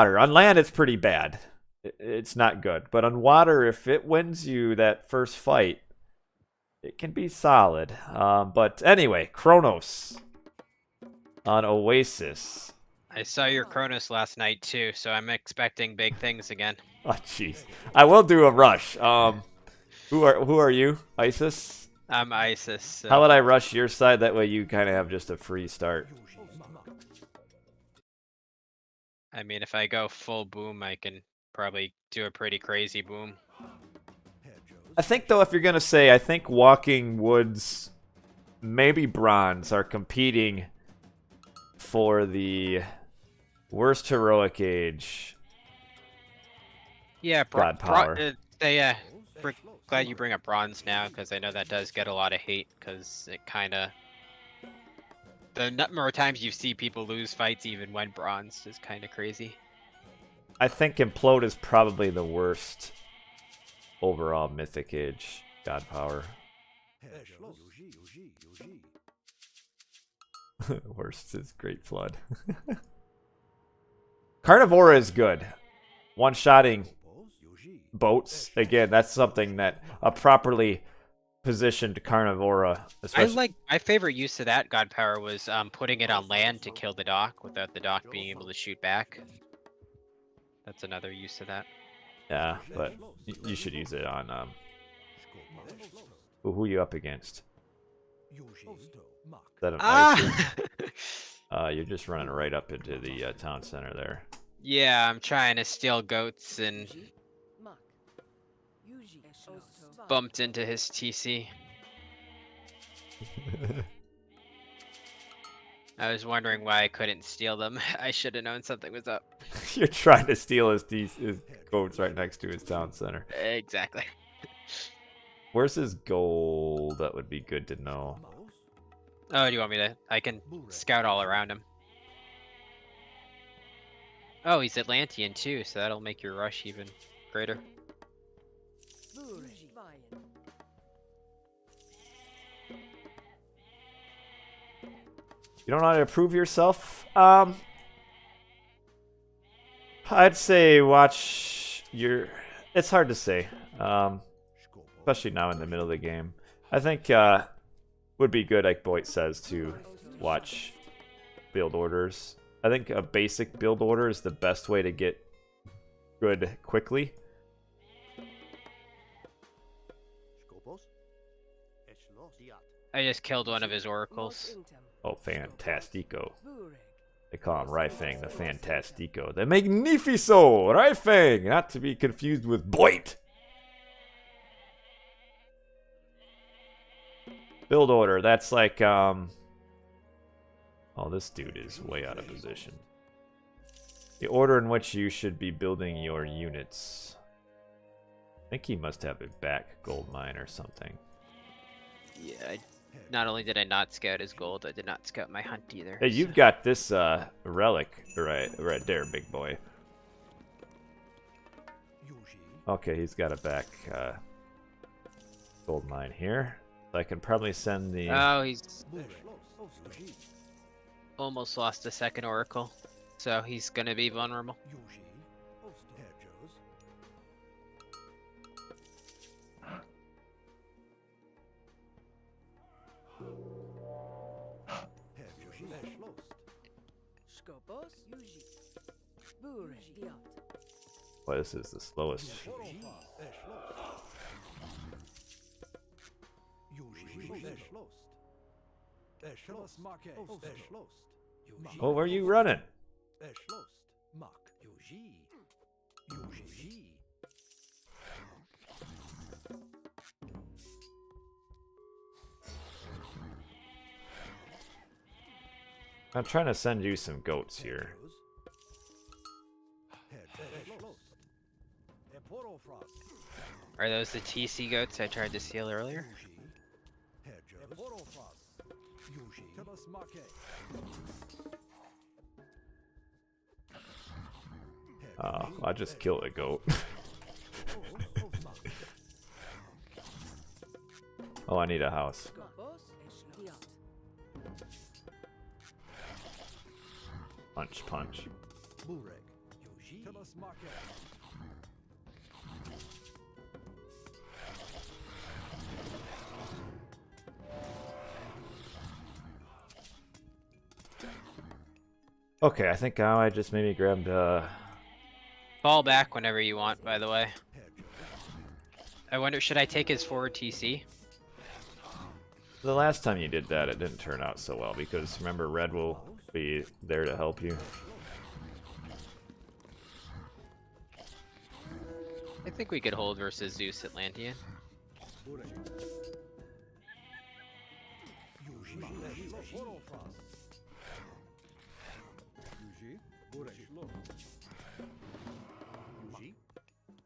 water. On land, it's pretty bad. It's not good. But on water, if it wins you that first fight, it can be solid. But anyway, Kronos on Oasis. I saw your Kronos last night too, so I'm expecting big things again. Oh, jeez. I will do a rush. Who are you? Isis? I'm Isis. So. How would I rush your side? That way you kind of have just a free start. I mean, if I go full boom, I can probably do a pretty crazy boom. I think, though, if you're going to say, I think Walking Woods, maybe Bronze, are competing for the worst heroic age. Yeah, God power. Glad you bring up Bronze now, because I know that does get a lot of hate, because it kind of... The more times you see people lose fights even when Bronze is kind of crazy. I think Implode is probably the worst overall Mythic Age God power. Worst is Great Flood. Carnivora is good. One-shotting boats. Again, that's something that a properly positioned Carnivora... My favorite use of that God power was putting it on land to kill the dock without the dock being able to shoot back. That's another use of that. Yeah, but you should use it on... Who are you up against? Is that an Oasis? You're just running right up into the town center there. Yeah, I'm trying to steal goats and bumped into his TC. I was wondering why I couldn't steal them. I should have known something was up. You're trying to steal his goats right next to his town center. Exactly. Where's his gold? That would be good to know. Oh, do you want me to? I can scout all around him. Oh, he's Atlantean too, so that'll make your rush even greater. You don't know how to prove yourself? I'd say watch your... It's hard to say. Especially now in the middle of the game. I think would be good, like BoIt says, to watch build orders. I think a basic build order is the best way to get good quickly. I just killed one of his oracles. Oh, Fantastico. They call him RyFang the Fantastico. The Magnifico! RyFang! Not to be confused with BoIt! Build order, that's like, Oh, this dude is way out of position. The order in which you should be building your units. I think he must have a back gold mine or something. Yeah, not only did I not scout his gold, I did not scout my hunt either. Hey, you've got this relic right there, big boy. Okay, he's got a back gold mine here. I can probably send the... Oh, he's almost lost a second oracle, so he's gonna be vulnerable. Well, this is the slowest. Oh, where are you running? I'm trying to send you some goats here. Are those the TC goats I tried to steal earlier? Oh, I just killed a goat. Oh, I need a house. Punch, punch. Okay, I think now I just maybe grabbed Fall back whenever you want, by the way. I wonder, should I take his forward TC? the last time you did that, it didn't turn out so well because remember, red will be there to help you. I think we could hold versus Zeus Atlantean.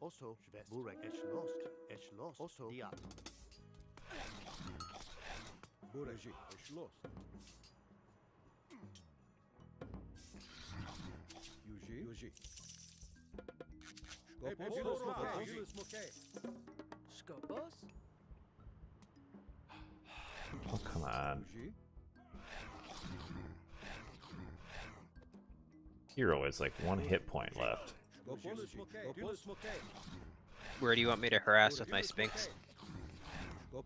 Also, Burek es lost. Also, Diat. Burek es lost. Yuji. Skopos? Oh, come on. Hero is like 1 hit point left. Where do you want me to harass with my Sphinx? It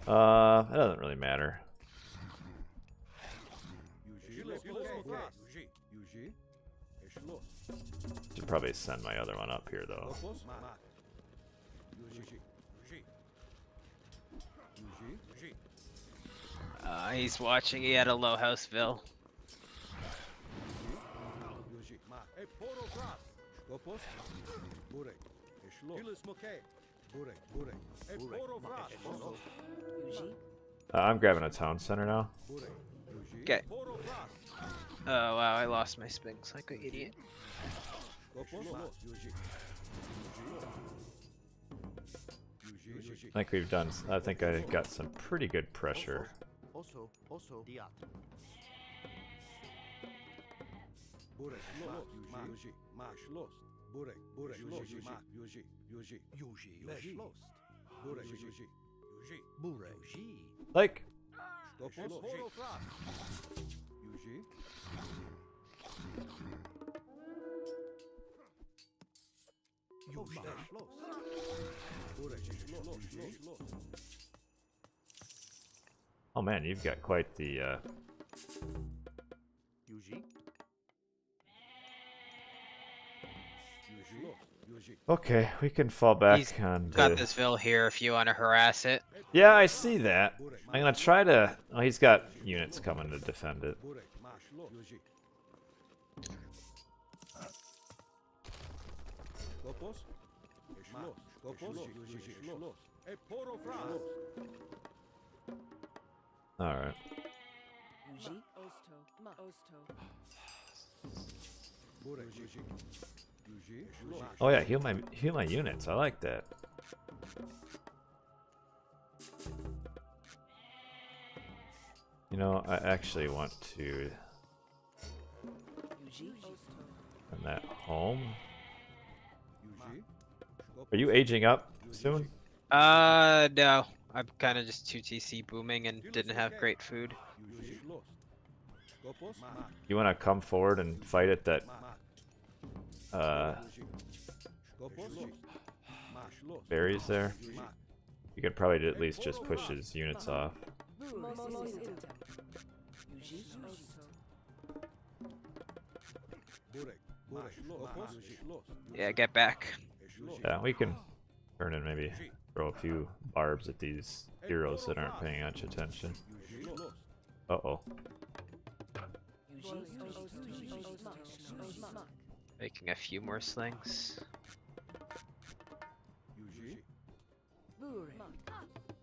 doesn't really matter. Should probably send my other one up here though. He's watching. He had a low houseville. I'm grabbing a town center now. Okay. Oh wow, I lost my Sphinx like an idiot. I think I got some pretty good pressure. Also, Diat. Burek lost. Like, oh man, you've got quite the okay, we can fall back He's on got this Ville here if you want to harass it. Yeah, I see that. I'm gonna try to. Oh, he's got units coming to defend it. All right. Oh yeah, heal my units. I like that. You know, I actually want to send that home. Are you aging up soon? No. I'm kind of just 2TC booming and didn't have great food. You want to come forward and fight it that berries there? You could probably at least just push his units off. Yeah, get back. Yeah, we can turn and maybe throw a few barbs at these heroes that aren't paying much attention. Uh-oh. Making a few more slings.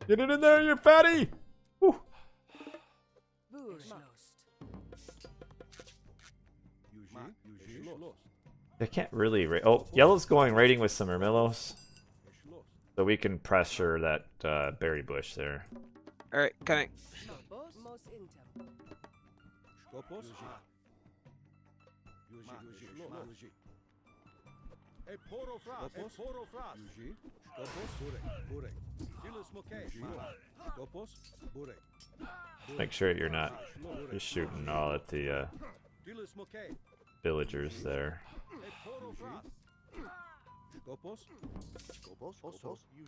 Get it in there, you fatty! Woo. They can't really oh, yellow's going raiding with some Ermilos. So we can pressure that berry bush there. Alright, coming. Make sure you're not just shooting all at the villagers there.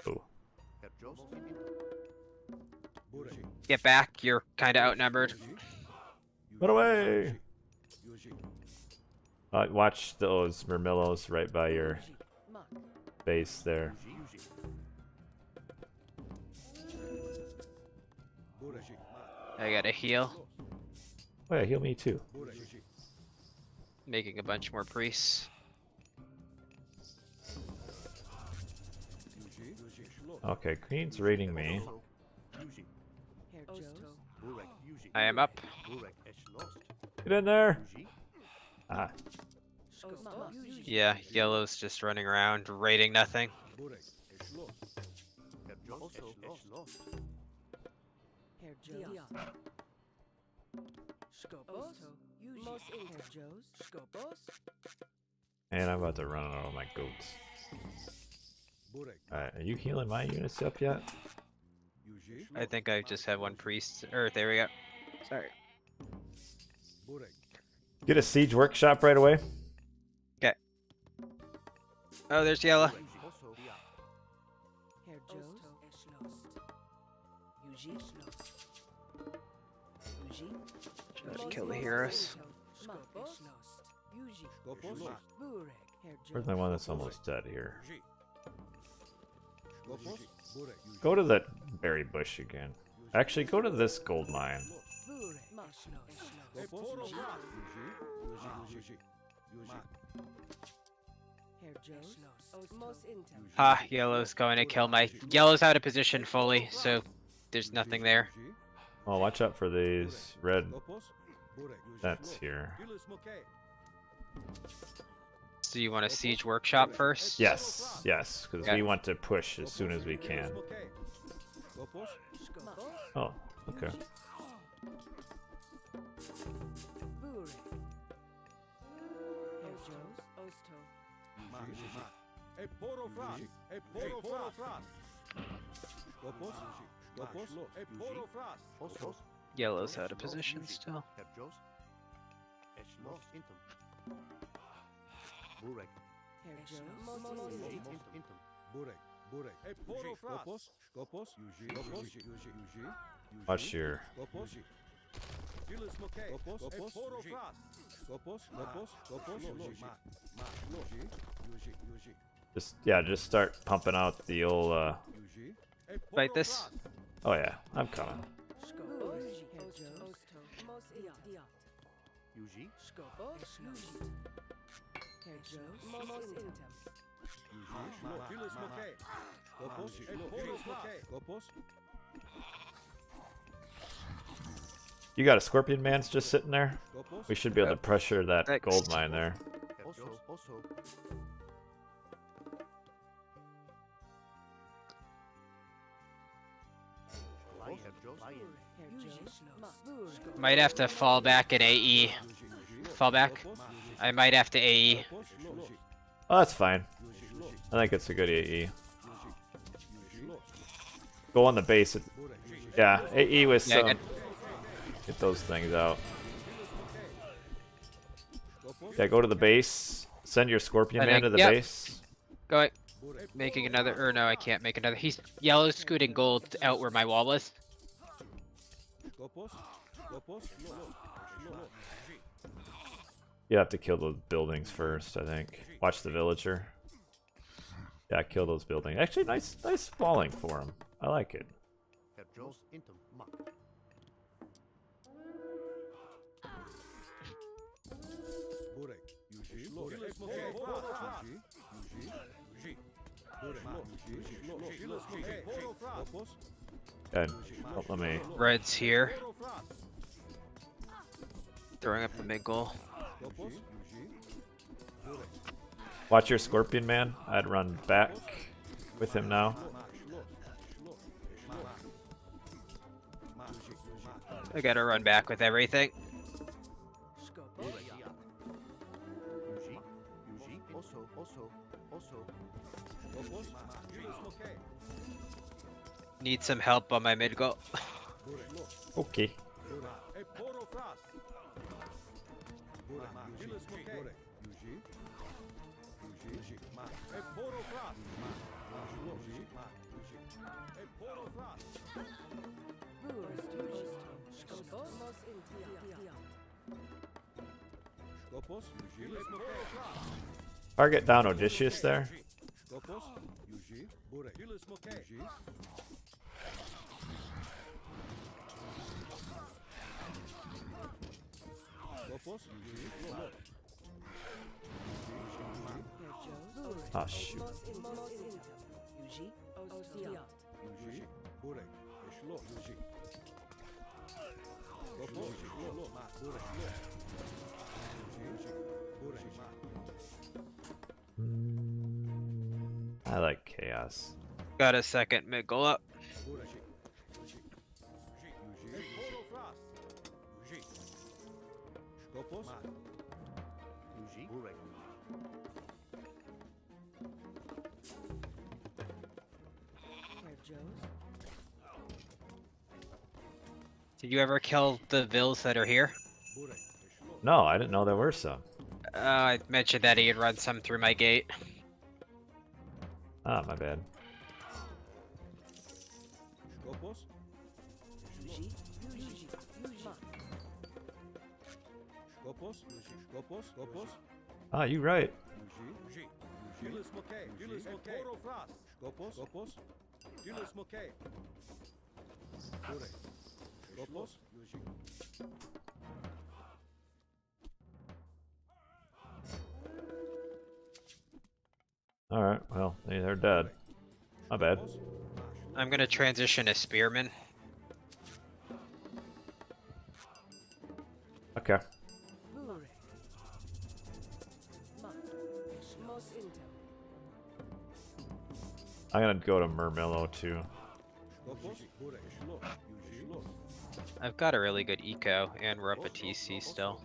Oh. Get back, you're kind of outnumbered. Put away! Watch those Murmillos right by your base there. I gotta heal. Oh yeah, heal me too. Making a bunch more priests. Okay, Queen's raiding me. I am up. Get in there! Ah, Yeah, yellow's just running around, raiding nothing. and I'm about to run out of my goats. Alright, are you healing my units up yet? I think I just have one priest. Or there we go. Sorry. Get a siege workshop right away. Okay. Oh, there's yellow. Try to kill the heroes. Where's my one that's almost dead here? Go to that berry bush again. Actually, go to this gold mine. Ah, yellow's going to kill my... Yellow's out of position fully, so there's nothing there. Oh, watch out for these red vents here. So you want a siege workshop first? Yes, yes, because Okay. we want to push as soon as we can. Oh, okay. Yellow's out of position still. Watch your... Just start pumping out the old, Fight this? Oh yeah, I'm coming. You got a scorpion man's just sitting there? We should be able to pressure that Next. gold mine there. Might have to fall back at AE. Fall back? I might have to AE. Oh, that's fine. I think it's a good AE. Go on the base. Yeah, AE with Yeah, some... Get those things out. Yeah, go to the base. Send your scorpion man to the Yep. base. Go making another, or no, I can't make another. He's yellow scooting gold out where my wall was. You have to kill those buildings first, I think. Watch the villager. Yeah, kill those buildings. Actually, nice spawning for him. I like it. Good. Oh, let me... Red's here. Throwing up the mid goal. Watch your scorpion man. I'd run back with him now. I gotta run back with everything. Need some help on my mid goal. Okay. Target down Odysseus there. Oh shoot. I like chaos. Got a second mid goal up. Did you ever kill the Vills that are here? No, I didn't know there were some. I mentioned that he had run some through my gate. Ah, my bad. Ah, you right. Alright, well, they're dead. My bad. I'm gonna transition to Spearman. Okay. I'm gonna go to Murmillo too. I've got a really good eco, and we're up a TC still.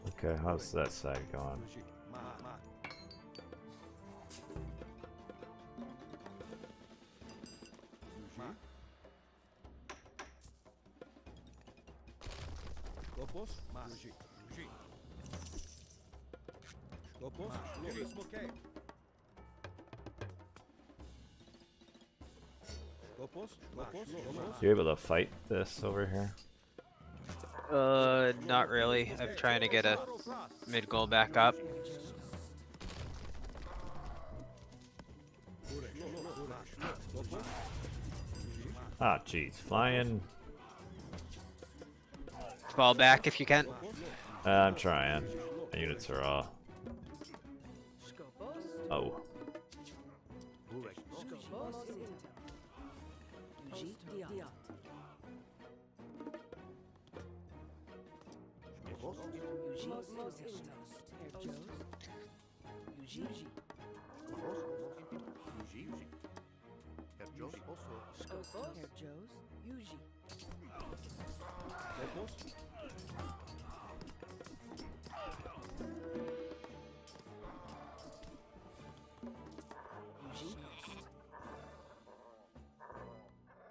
Okay, how's that side going? You able to fight this over here? Not really. I'm trying to get a mid goal back up. Ah, jeez, flying. Fall back if you can. I'm trying. My units are all. Oh.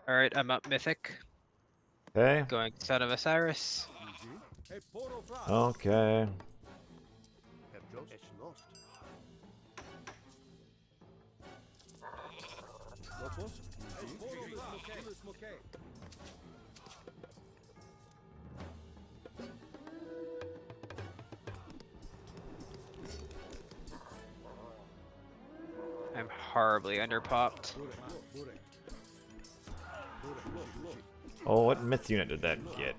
Alright, I'm up Mythic. Okay. Going Son of Osiris. Okay. I'm horribly underpopped. Oh, what myth unit did that get?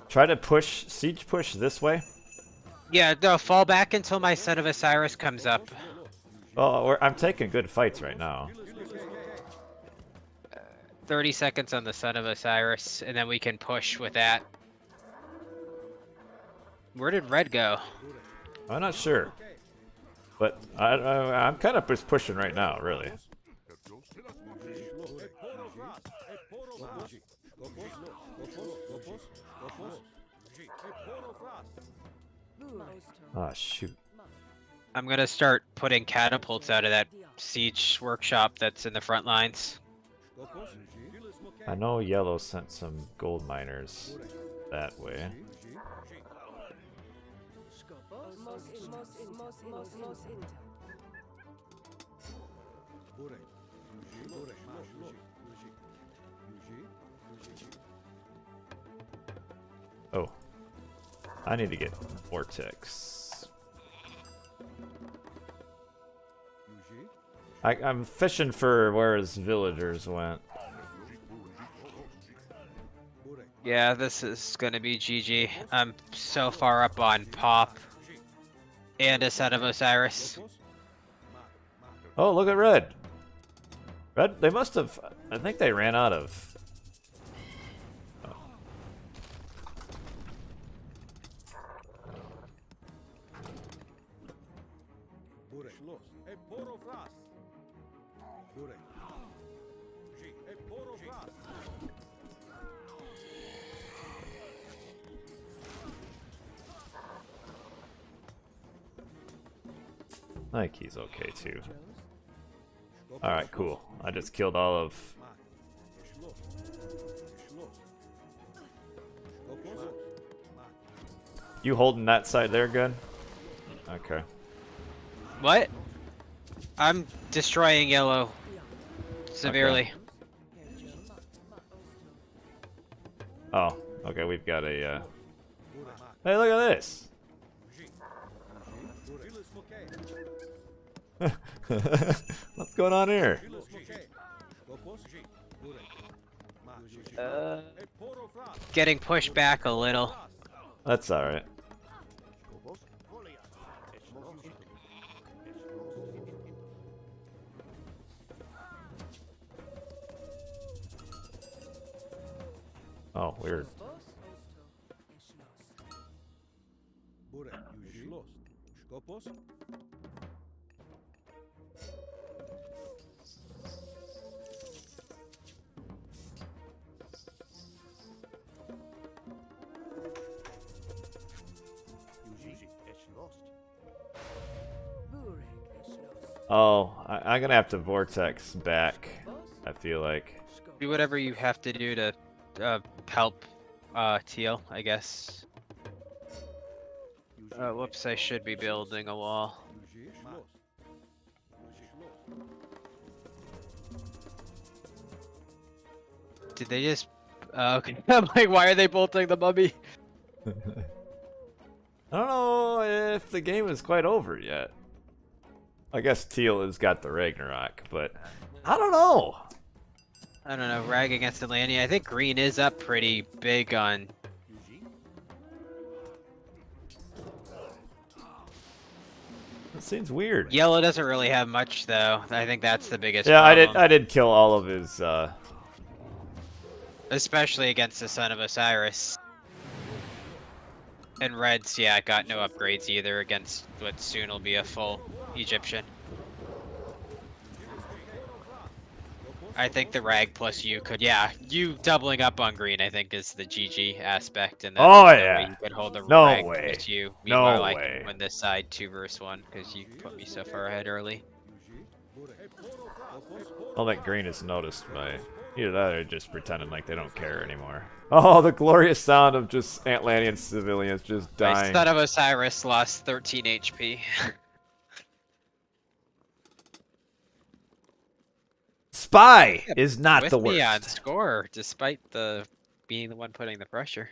Try to push, siege push this way. Yeah, no, fall back until my Son of Osiris comes up. Oh, I'm taking good fights right now. 30 seconds on the Son of Osiris, and then we can push with that. Where did red go? I'm not sure, but I'm kind of just pushing right now, really. Oh, shoot. I'm gonna start putting catapults out of that siege workshop that's in the front lines. I know yellow sent some gold miners that way. Oh. I need to get Vortex. I'm fishing for where his villagers went. Yeah, this is gonna be GG. I'm so far up on Pop and a set of Osiris. Oh, look at Red. Red, they must have... I think they ran out of... Oh. I think he's okay too. Alright, cool. I just killed all of... You holding that side there good? Okay. What? I'm destroying yellow severely. Oh, okay, we've got a... Hey, look at this! What's going on here? Getting pushed back a little. That's alright. Oh, weird. Oh, I'm gonna have to vortex back, I feel like. Do whatever you have to do to help Teal, I guess. Whoops, I should be building a wall. Did they just... okay. I'm like, why are they bolting the mummy? I don't know if the game is quite over yet. I guess Teal has got the Ragnarok, but I don't know. I don't know, Rag against Atlantia. I think green is up pretty big on... It seems weird. Yellow doesn't really have much, though. I think that's the biggest Yeah, problem. I did kill all of his, Especially against the Son of Osiris. And Reds, yeah, got no upgrades either against what soon will be a full Egyptian. I think the Rag plus you could, yeah, you doubling up on green, I think, is the GG aspect. And then Oh, there's no yeah. way you could hold the No Rag way. plus you. No Meanwhile, I way. can win this side 2 versus 1 because you put me so far ahead early. I don't think green has noticed my... Either that or just pretending like they don't care anymore. Oh, the glorious sound of just Atlantean civilians just My dying. Son of Osiris lost 13 HP. Spy is not With the me on worst. score, despite the being the one putting the pressure.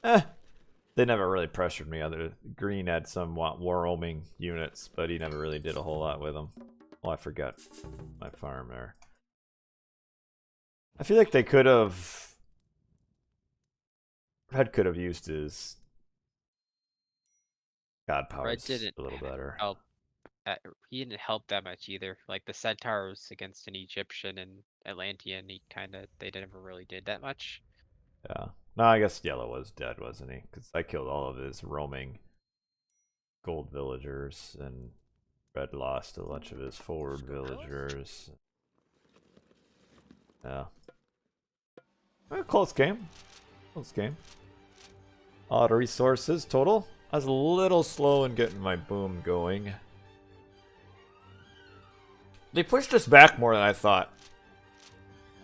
They never really pressured me. Other green had some war roaming units, but he never really did a whole lot with them. Oh, I forgot my farm there. I feel like they could have... Red could have used his god powers didn't a little better. Help. He didn't help that much either. Like the Centaurs against an Egyptian and Atlantean, they never really did that much. Yeah. No, I guess yellow was dead, wasn't he? Because I killed all of his roaming gold villagers, and red lost a bunch of his forward villagers. Yeah. Close game. Close game. A lot of resources total. I was a little slow in getting my boom going. They pushed us back more than I thought.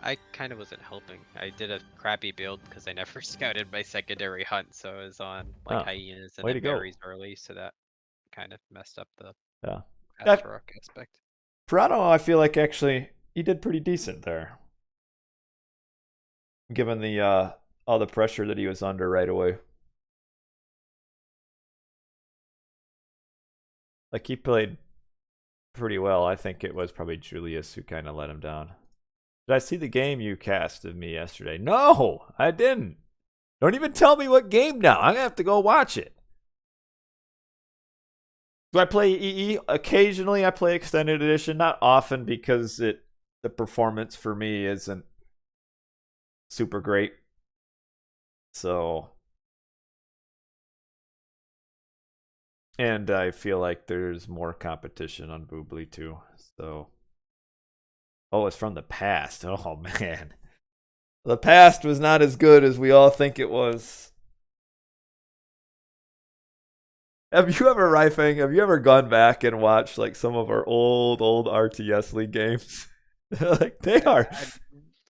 I kind of wasn't helping. I did a crappy build because I never scouted my secondary hunt, so I was on like hyenas and way to then go. berries early, so that kind of messed up the Yeah. Astaroth aspect. Toronto, I feel like actually he did pretty decent there, given the all the pressure that he was under right away. Like he played pretty well. I think it was probably Julius who kind of let him down. Did I see the game you cast of me yesterday? No, I didn't. Don't even tell me what game now. I'm gonna have to go watch it. Do I play EE? Occasionally I play Extended Edition, not often because the performance for me isn't super great. So, and I feel like there's more competition on Boobly too. So, oh, it's from the past. Oh man. The past was not as good as we all think it was. Have you ever, RyFang, have you ever gone back and watched like some of our old RTS League games? Like they are. I'd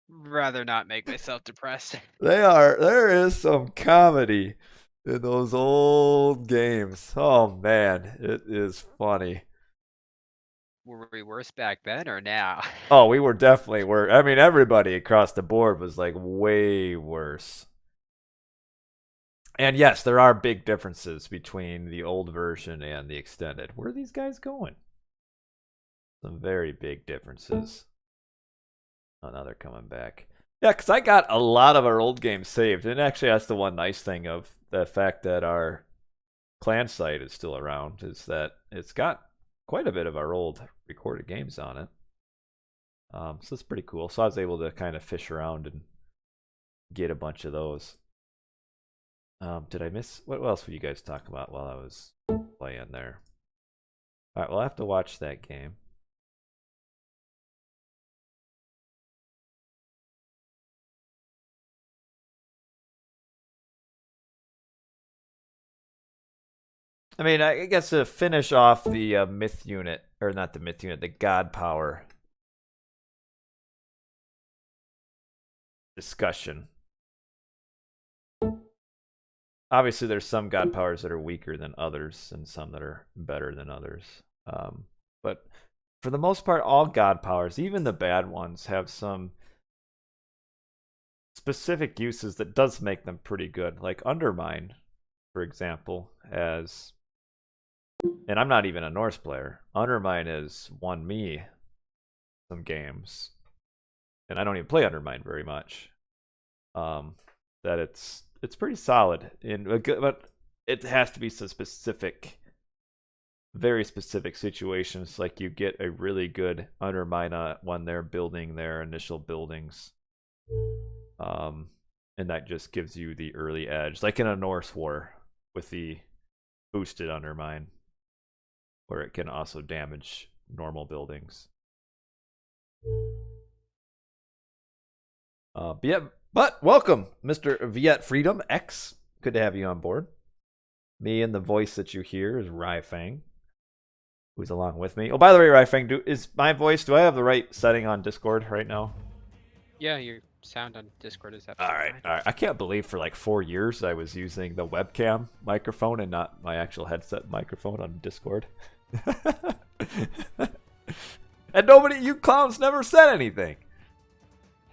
rather not make myself depressed. They are. There is some comedy in those old games. Oh man, it is funny. Were we worse back then or now? Oh, we were definitely worse. I mean, everybody across the board was like way worse. And yes, there are big differences between the old version and the extended. Where are these guys going? Some very big differences. Oh, now they're coming back. Yeah, because I got a lot of our old games saved. And actually, that's the one nice thing of the fact that our clan site is still around, is that it's got quite a bit of our old recorded games on it. So it's pretty cool. So I was able to kind of fish around and get a bunch of those. Did I miss? What else were you guys talking about while I was playing there? All right, well, I have to watch that game. I mean, I guess to finish off the myth unit, or not the myth unit, the god power discussion. Obviously, there's some god powers that are weaker than others, and some that are better than others. But for the most part, all god powers, even the bad ones, have some specific uses that does make them pretty good. Like Undermine, for example, as... And I'm not even a Norse player. Undermine has won me some games. And I don't even play Undermine very much. That it's pretty solid, but it has to be some specific, very specific situations. Like you get a really good Undermine when they're building their initial buildings, and that just gives you the early edge, like in a Norse war with the boosted Undermine, where it can also damage normal buildings. But welcome, Mr. Viet Freedom X. Good to have you on board. Me and the voice that you hear is RyFang, who's along with me. Oh, by the way, RyFang, do I have the right setting on Discord right now? Yeah, your sound on Discord is All absolutely right, fine. all right. I can't believe for like 4 years I was using the webcam microphone and not my actual headset microphone on Discord. And you clowns never said anything.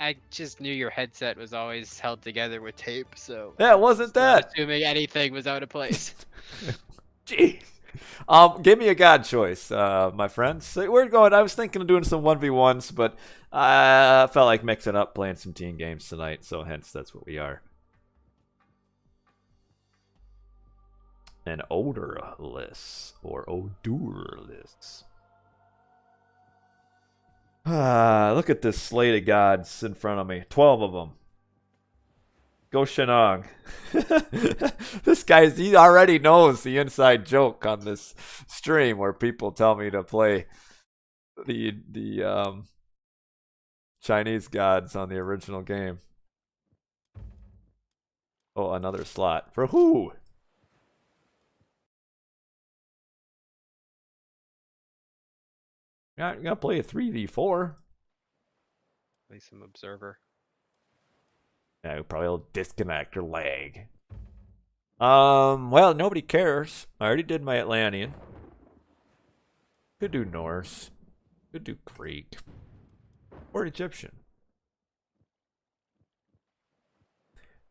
I just knew your headset was always held together with tape, so Yeah, it wasn't that. assuming anything was out of place. Jeez. Give me a god choice, my friends. I was thinking of doing some 1v1s, but I felt like mixing up, playing some team games tonight, so hence that's what we are. An odorless or odorless. Look at this slate of gods in front of me. 12 of them. Go Shenong. He already knows the inside joke on this stream where people tell me to play the Chinese gods on the original game. Oh, another slot. For who? You're gonna play a 3v4. Play some observer. Yeah, probably will disconnect or lag. Well, nobody cares. I already did my Atlantean. Could do Norse. Could do Greek. Or Egyptian.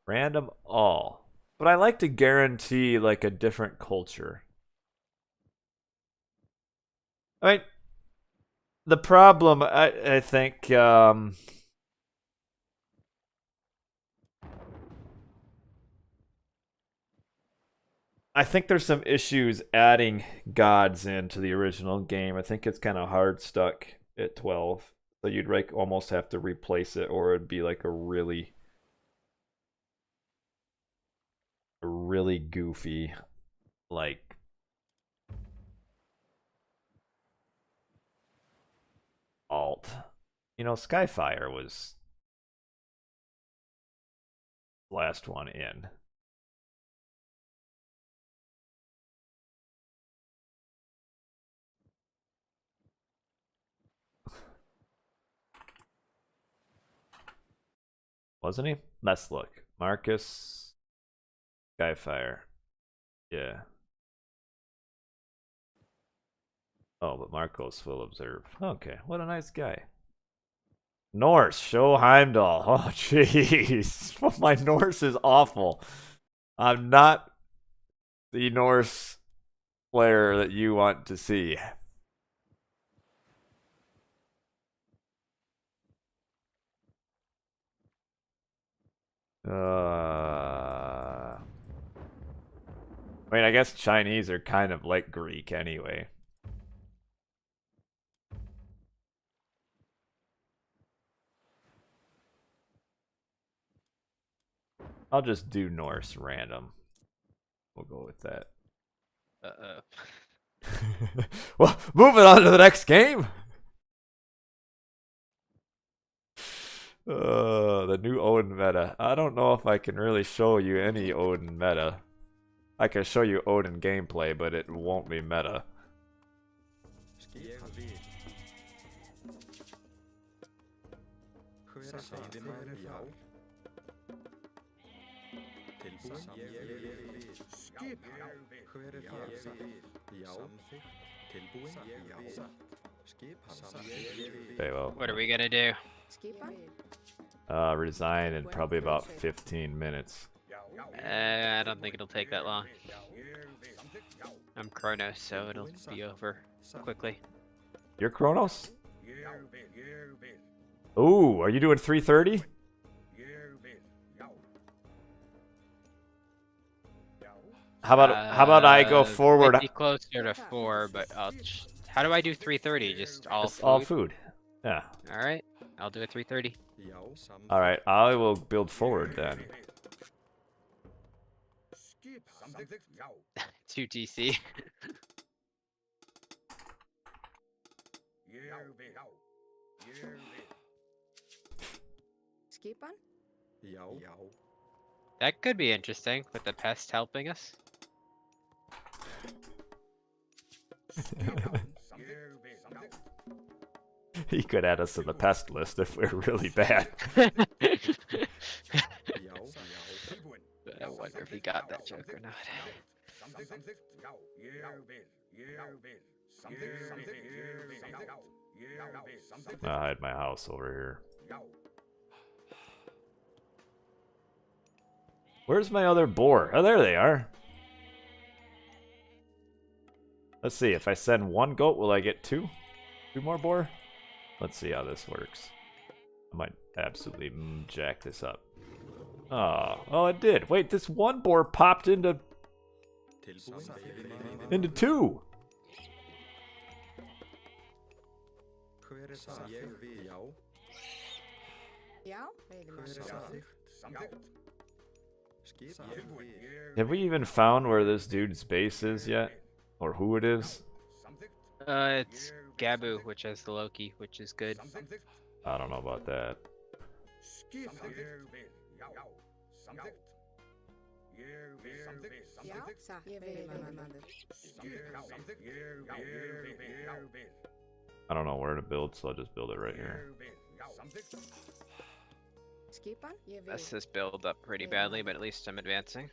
Random all. But I like to guarantee like a different culture. I mean, the problem I think I think there's some issues adding gods into the original game. I think it's kind of hard stuck at 12. So you'd like almost have to replace it, or it'd be like a really goofy like alt. You know, Skyfire was last one in. Wasn't he? Let's look. Marcus Skyfire. Yeah. Oh, but Marcos will observe. Okay, what a nice guy. Norse, show Heimdall. Oh, jeez. My Norse is awful. I'm not the Norse player that you want to see. I mean, I guess Chinese are kind of like Greek anyway. I'll just do Norse random. We'll go with that. Well, moving on to the next game. The new Odin meta. I don't know if I can really show you any Odin meta. I can show you Odin gameplay, but it won't be meta. Okay, well. What are we gonna do? Resign in probably about 15 minutes. I don't think it'll take that long. I'm Kronos, so it'll be over quickly. You're Kronos? Ooh, are you doing 3:30? How about I go forward? I'd be closer to 4, but how do I do 3:30? Just all It's food? all food. Yeah. All right, I'll do it 3:30. All right, I will build forward then. 2 TC. That could be interesting with the pest helping us. He could add us to the pest list if we're really bad. I wonder if he got that joke or not. I'll hide my house over here. Where's my other boar? Oh, there they are. Let's see, if I send one goat, will I get two? Two more boar? Let's see how this works. I might absolutely jack this up. Oh, it did. Wait, this one boar popped into two. Have we even found where this dude's base is yet? Or who it is? It's Gabu, which has the Loki, which is good. I don't know about that. I don't know where to build, so I'll just build it right here. That's this build up pretty badly, but at least I'm advancing.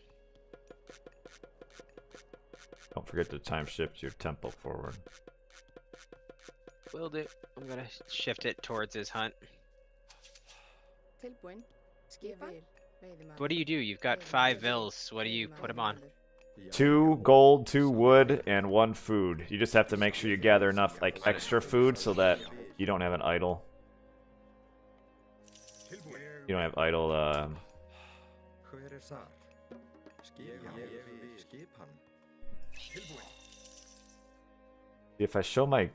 Don't forget to time shift your tempo forward. Will do. I'm gonna shift it towards his hunt. What do you do? You've got 5 vills. What do you put them on? 2 gold, 2 wood, and 1 food. You just have to make sure you gather enough like extra food so that you don't have an idle. You don't have idle. If I show my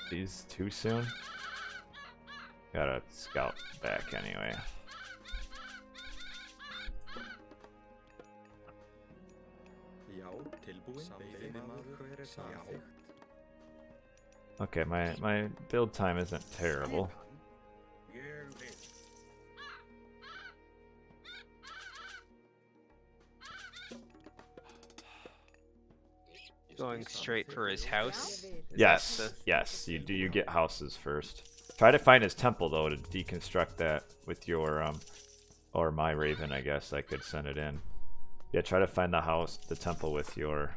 these too soon, gotta scout back anyway. Okay, my build time isn't terrible. Going straight for his house? Is Yes, that yes, you do. You get houses first. Try to find his temple though to deconstruct that with your or my raven. I guess I could send it in. Yeah, try to find the house, the temple with your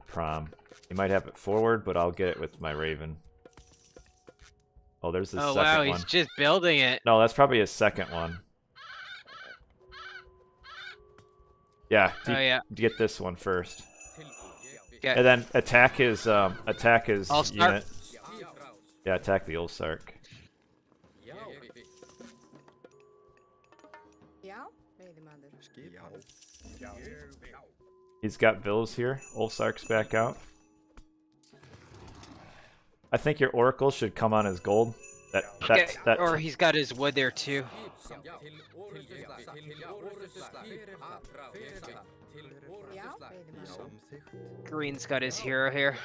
prom. You might have it forward, but I'll get it with my raven. Oh, there's the Oh second wow, one. he's just building it. No, that's probably his second one. Yeah, Oh yeah. get this one first. Yeah. And then attack his All-Star. unit. Yeah, attack the Ulsark. He's got vills here. Ulsark's back out. I think your Oracle should come on his gold. That Or he's got his wood there too. Green's got his hero here.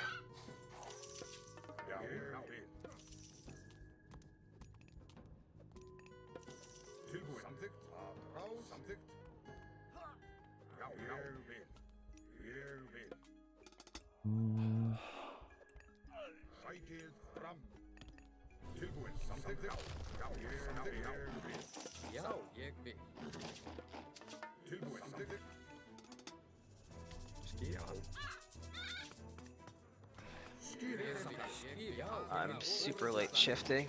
I'm super late shifting.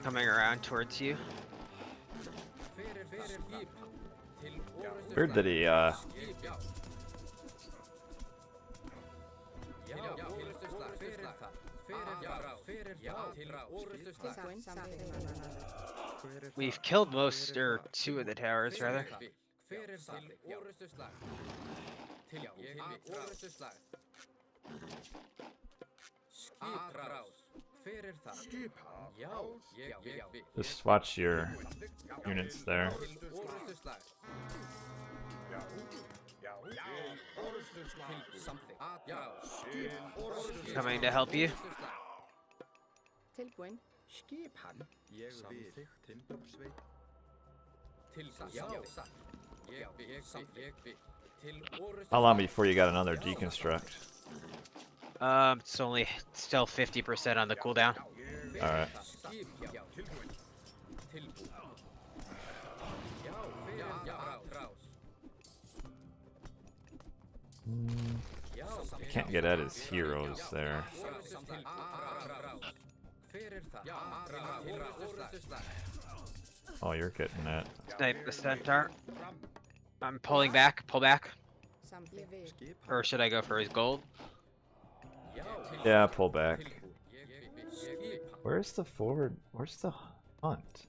Coming around towards you. weird that he We've killed most, or 2 of the towers, rather. just watch your units there. Coming to help you. How long before you got another deconstruct? It's only still 50% on the cooldown. Alright. I can't get at his heroes there. Oh, you're getting that. Snipe the centaur. I'm pulling back. Pull back. Or should I go for his gold? Yeah, pull back. Where's the forward? Where's the hunt?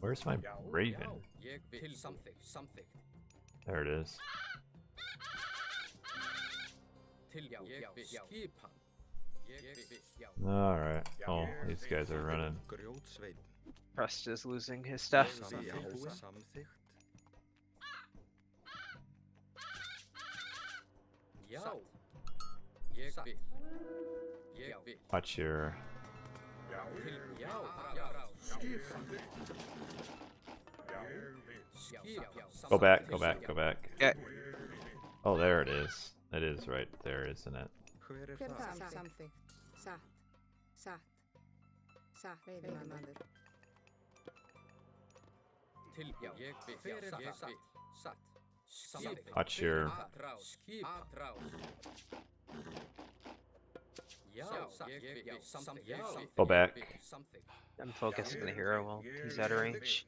Where's my raven? There it is. Alright. Oh, these guys are running. Rust is losing his stuff. Watch your... Go back, go back, go back. Yeah. Oh, there it is. It is right there, isn't it? Watch your... Go back. I'm focusing on the hero while he's out of range.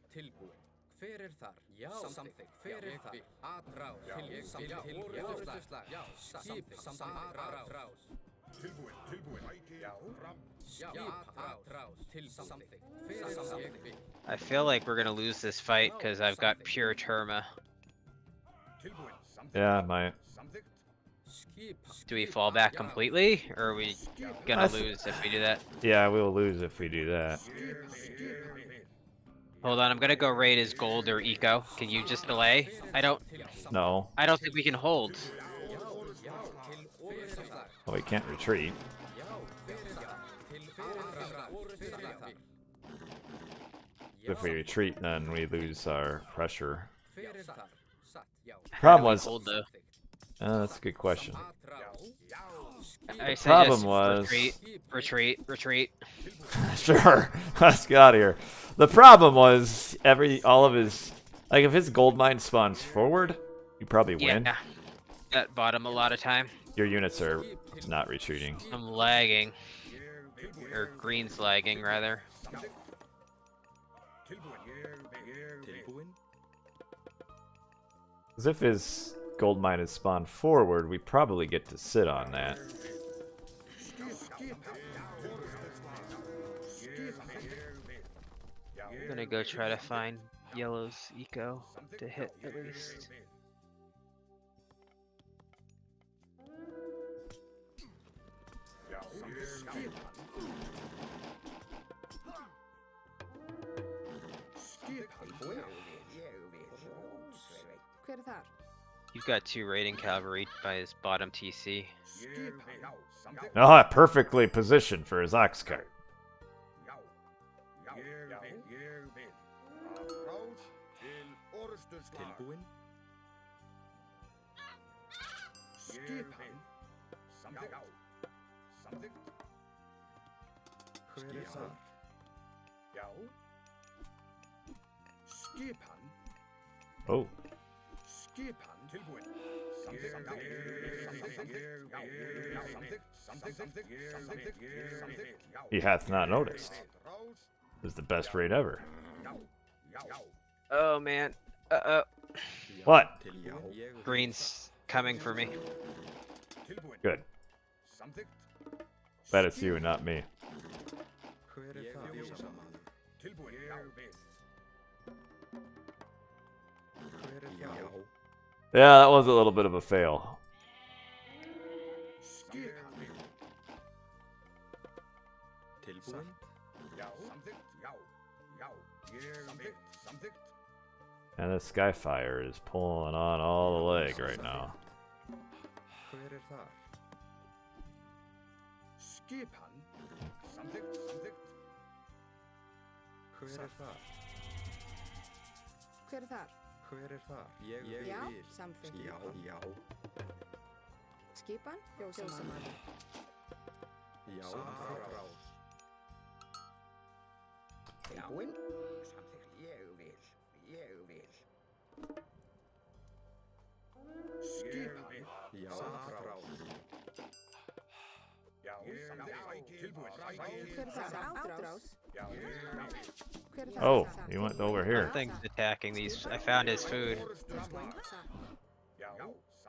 I feel like we're gonna lose this fight because I've got pure Terma. Yeah, my... Do we fall back completely, or are we gonna lose if we do that? Yeah, we'll lose if we do that. Hold on, I'm gonna go raid his gold or eco. Can you just delay? No. I don't think we can hold. Well, we can't retreat. If we retreat, then we lose our pressure. Problem was... Hold though. that's a good question. I say problem just was... retreat. Sure, let's get out of here. The problem was all of his... Like, if his gold mine spawns forward, you probably win. Yeah, that bought him a lot of time. Your units are not retreating. I'm lagging. Or green's lagging, rather. Because if his gold mine is spawned forward, we probably get to sit on that. I'm gonna go try to find yellow's eco to hit at least. You've got 2 raiding cavalry by his bottom TC. Oh, perfectly positioned for his ox cart. Oh. He hath not noticed. This is the best raid ever. Oh man. What? Green's coming for me. Good. Bet it's you and not me. Yeah, that was a little bit of a fail. And this Skyfire is pulling on all the leg right now. Skipan? Fjósamaður. Tilbúinn? Samþykkt. Ég vil. Skipan? Oh, he went over here. Thing's attacking these. I found his food.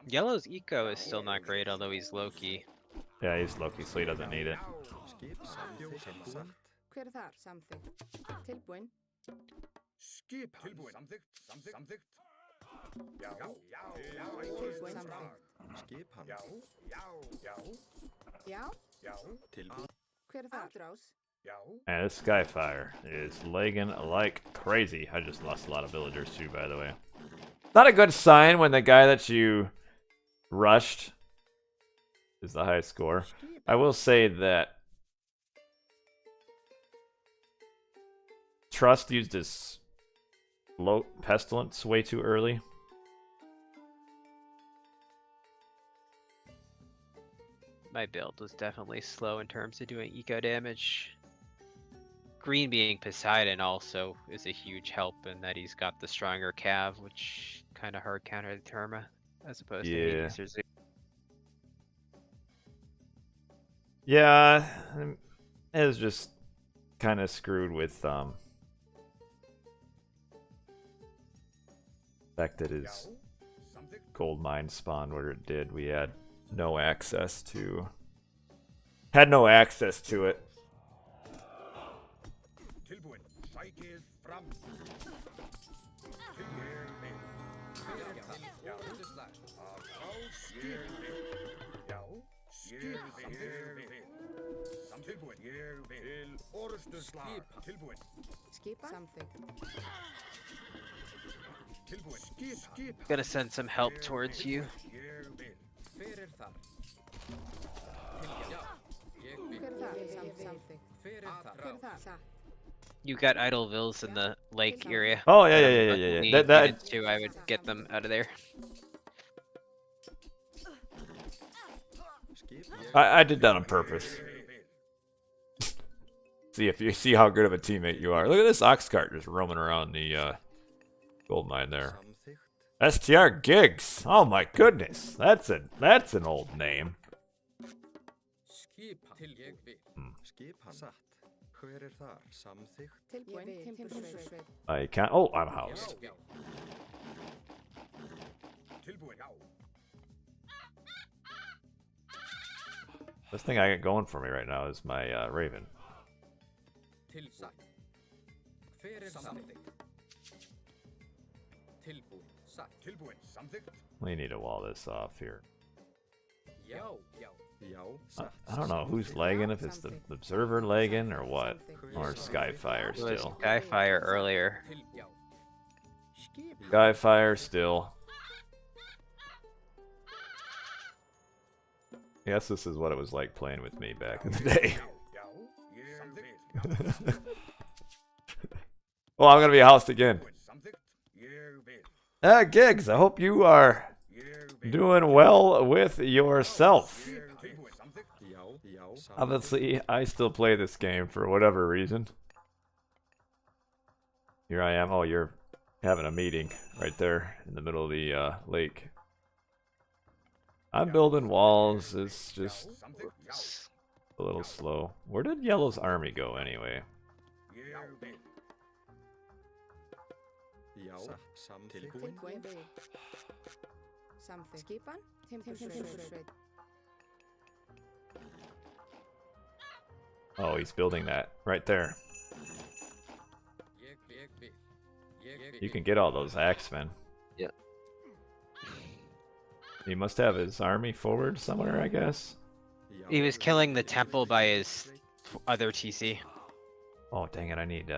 Yellow's eco is still not great, although he's low-key. Yeah, he's Loki, so he doesn't need it. Hver þar? Samþykkt. Tilbúinn? Tilbúin. Samþykkt. Já. Tilbúin. Samþykkt. Já. Hver er það? Áttrás. Man, this Skyfire is lagging like crazy. I just lost a lot of villagers too, by the way. Not a good sign when the guy that you rushed is the high score. I will say that Trust used his Pestilence way too early. My build was definitely slow in terms of doing eco damage. Green being Poseidon also is a huge help in that he's got the stronger cav, which kind of hard counter the Terma as opposed to Hades or Zeus. Yeah, it was just kind of screwed with fact that his gold mine spawned where it did. We had no access to it. Skipa. Samþykkt. Gonna send some help towards you. Hver er það? Samþykkt. Hver er það? You got idle vills in the lake area. Oh yeah. That too. I would get them out of there. I did that on purpose. See how good of a teammate you are. Look at this ox cart just roaming around the gold mine there. STR Gigs. Oh my goodness, that's an old name. I can't. Oh, I'm housed. This thing I got going for me right now is my Raven. We need to wall this off here. I don't know who's lagging, if it's the observer lagging or what, or Skyfire It was still. Skyfire earlier. Skyfire still. I guess this is what it was like playing with me back in the day. Well, I'm gonna be housed again. Gigs, I hope you are doing well with yourself. Obviously, I still play this game for whatever reason. Here I am. Oh, you're having a meeting right there in the middle of the lake. I'm building walls. It's just a little slow. Where did Yellow's army go anyway? Skipan. Oh, he's building that right there. You can get all those axemen. Yep. He must have his army forward somewhere, I guess. He was killing the temple by his other TC. Oh, dang it, I need,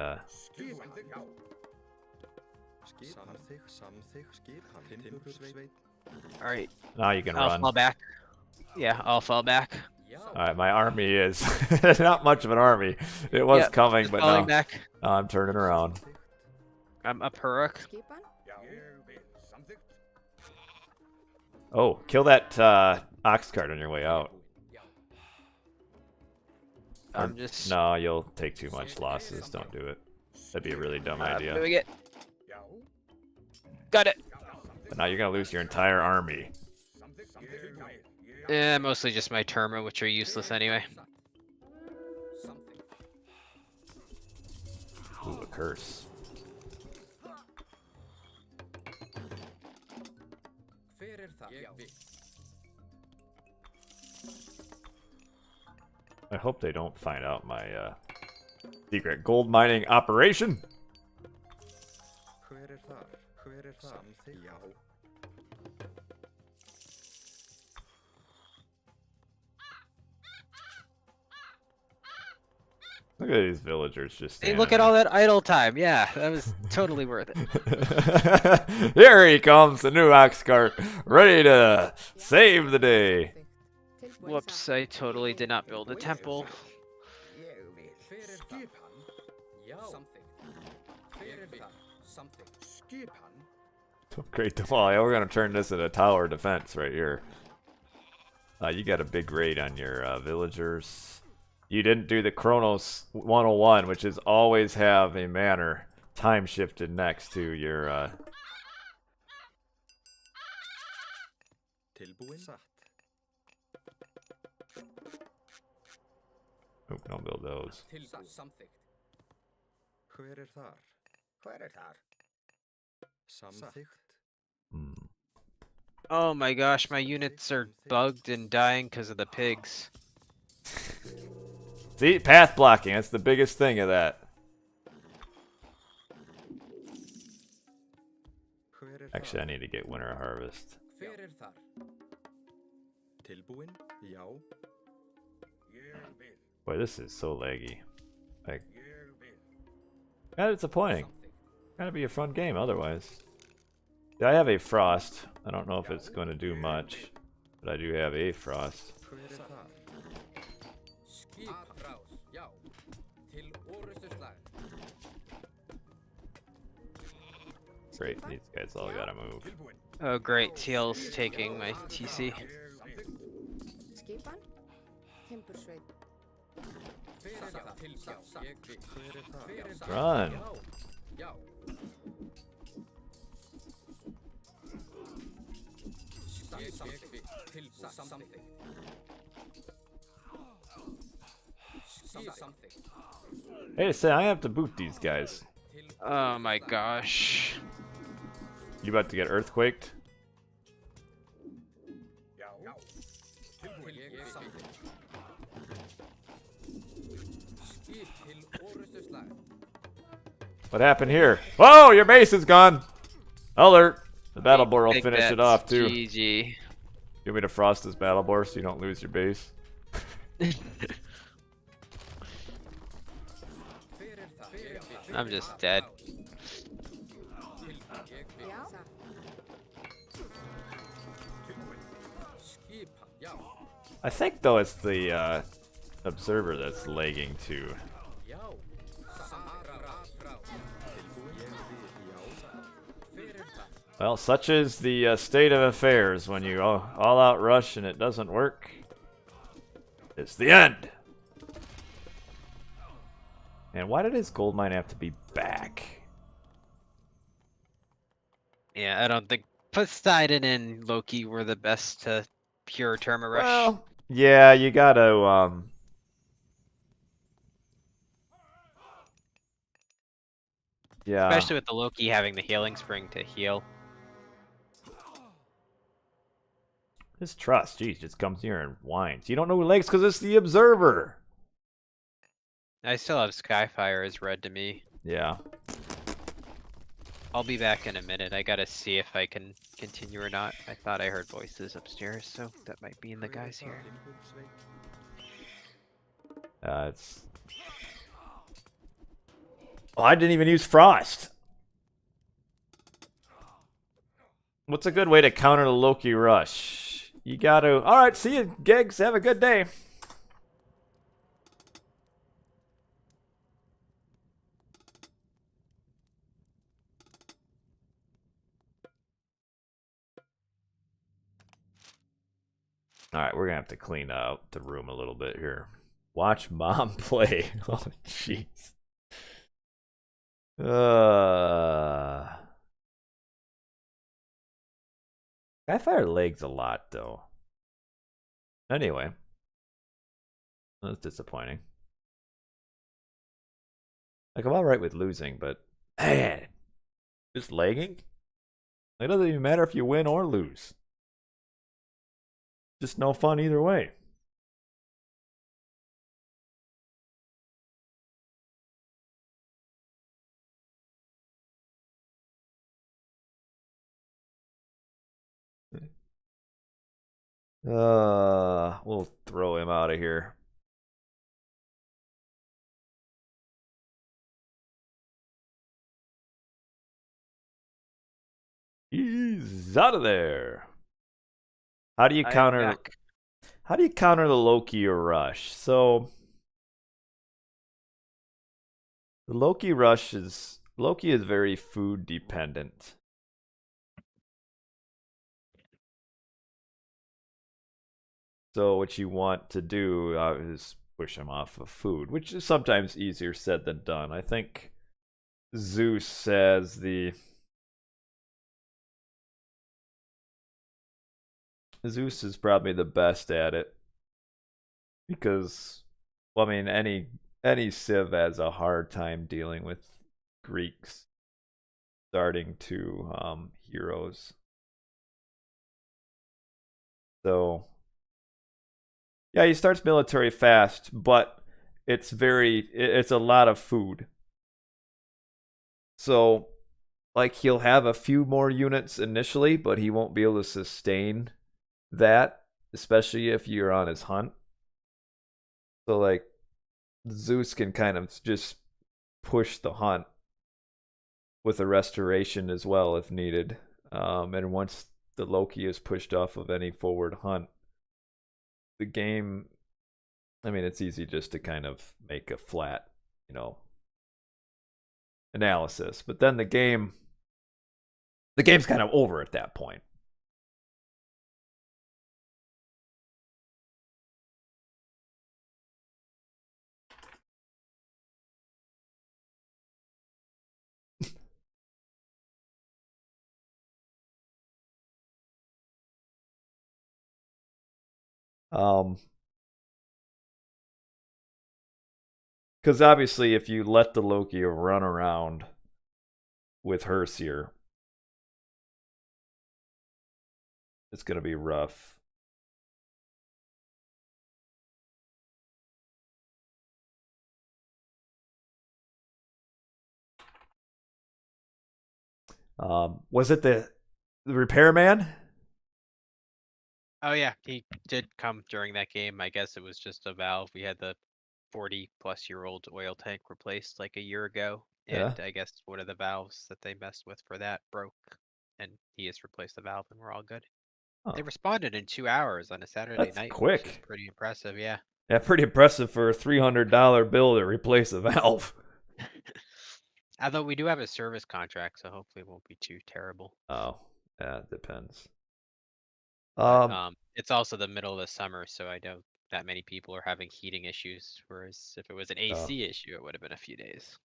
Alright, now you can I'll run. fall back. Yeah, I'll fall back. Alright, my army is not much of an army. It was Yep, coming, just but falling no. back. I'm turning around. I'm up Huruk. Skipan. Oh, kill that ox cart on your way out. I'm just No, you'll take too much losses. Don't do it. That'd be a really dumb idea. doing it. Got it. But now you're gonna lose your entire army. Yeah, mostly just my Terma, which are useless anyway. Ooh, a curse. I hope they don't find out my secret gold mining operation. Look at these villagers just Hey, standing look at there. all that idle time. Yeah, that was totally worth it. Here he comes, the new ox cart, ready to save the day. Whoops, I totally did not build a temple. Great wall. Yeah, we're gonna turn this into tower defense right here. You got a big raid on your villagers. You didn't do the Kronos 101, which is always have a manor time shifted next to your. Oop, don't build those. Hmm. Oh my gosh, my units are bugged and dying because of the pigs. See, path blocking. That's the biggest thing of that. Actually, I need to get winter harvest. Boy, this is so laggy. Like, kind of disappointing. Gotta be a fun game otherwise. Yeah, I have a frost. I don't know if it's going to do much, but I do have a frost. Great, these guys all gotta move. Oh great, TL's taking my TC. Skipan, timbursveit. Run! Hey, say I have to boot these guys. Oh my gosh. You about to get earthquaked? What happened here? Whoa, your base is gone! Alert! The battle boar will Think finish it that's off too. GG. You want me to frost this battle boar so you don't lose your base? I'm just dead. I think though it's the observer that's lagging too. Well, such is the state of affairs when you all out rush and it doesn't work. It's the end. And why did his gold mine have to be back? Yeah, I don't think Poseidon and Loki were the best to pure Terma rush. Well, yeah, you gotta yeah. Especially with the Loki having the healing spring to heal. This trust, geez, just comes here and whines. You don't know who lags because it's the observer. I still have Skyfire as red to me. Yeah. I'll be back in a minute. I gotta see if I can continue or not. I thought I heard voices upstairs, so that might be in the guys here. It's. Oh, I didn't even use frost. What's a good way to counter the Loki rush? You gotta. All right, see you, gigs. Have a good day. All right, we're gonna have to clean out the room a little bit here. Watch mom play. Oh, jeez. Skyfire lags a lot, though. Anyway, that's disappointing. Like, I'm alright with losing, but man, just lagging? It doesn't even matter if you win or lose. Just no fun either way. We'll throw him out of here. He's out of there. How do you I am counter? back. How do you counter the Loki rush? So the Loki is very food dependent. So what you want to do is push him off of food, which is sometimes easier said than done. I think Zeus says Zeus is probably the best at it because, well, I mean, any civ has a hard time dealing with Greeks starting to heroes. So yeah, he starts military fast, but it's a lot of food. So like he'll have a few more units initially, but he won't be able to sustain that, especially if you're on his hunt. So like Zeus can kind of just push the hunt with a restoration as well if needed. And once the Loki is pushed off of any forward hunt, the game, I mean, it's easy just to kind of make a flat, analysis. But then the game's kind of over at that point. Because obviously, if you let the Loki run around with Hersier, it's going to be rough. Was it the repairman? Oh yeah, he did come during that game. I guess it was just a valve. We had the 40-plus-year-old oil tank replaced like a year ago, Yeah. and I guess one of the valves that they messed with for that broke, and he has replaced the valve, and we're all good. They Oh, responded in 2 hours on a Saturday that's night, which is quick. pretty impressive. Yeah. Yeah, pretty impressive for a $300 bill to replace a valve. Although we do have a service contract, so hopefully it won't be too terrible. Oh, yeah, it depends. But Um, it's also the middle of the summer, so I don't that many people are having heating issues. Whereas if it was an AC issue, it would have been a few days.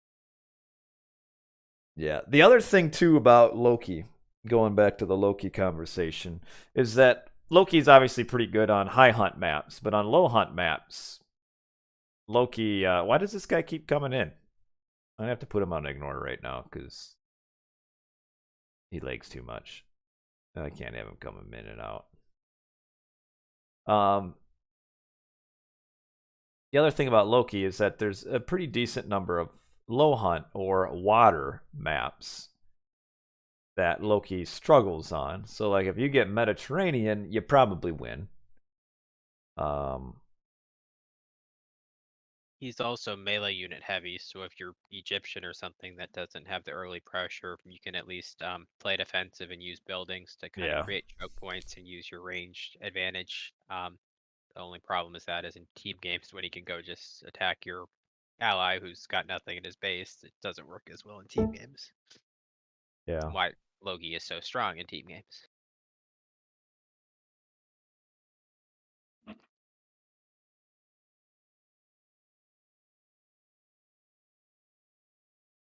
yeah. The other thing too about Loki, going back to the Loki conversation, is that Loki's obviously pretty good on high hunt maps, but on low hunt maps, Loki. Why does this guy keep coming in? I have to put him on ignore right now because he lags too much. I can't have him coming in and out. The other thing about Loki is that there's a pretty decent number of low hunt or water maps that Loki struggles on. So like if you get Mediterranean, you probably win. He's also melee unit heavy, so if you're Egyptian or something that doesn't have the early pressure, you can at least play defensive and use buildings to kind of Yeah. create choke points and use your ranged advantage. The only problem is that is in team games when he can go just attack your ally who's got nothing in his base. It doesn't work as well in team games. Yeah. Why Loki is so strong in team games.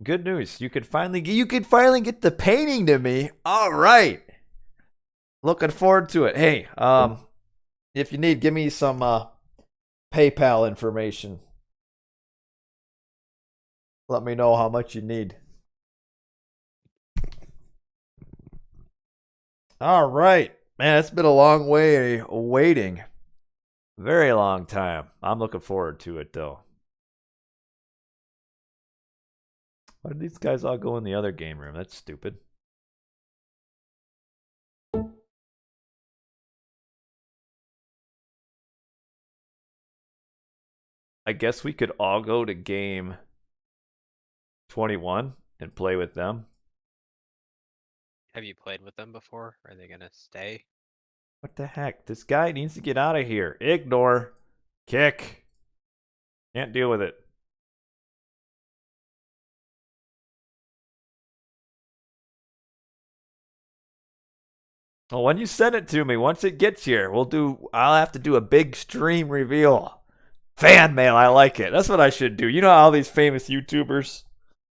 Good news. You could finally get the painting to me. All right. Looking forward to it. Hey, if you need, give me some PayPal information. Let me know how much you need. All right. Man, it's been a long way waiting. Very long time. I'm looking forward to it though. Why did these guys all go in the other game room? That's stupid. I guess we could all go to game 21 and play with them. Have you played with them before? Are they gonna stay? What the heck? This guy needs to get out of here. Ignore. Kick. Can't deal with it. Well, when you send it to me, once it gets here, I'll have to do a big stream reveal. Fan mail, I like it. That's what I should do. You know how all these famous YouTubers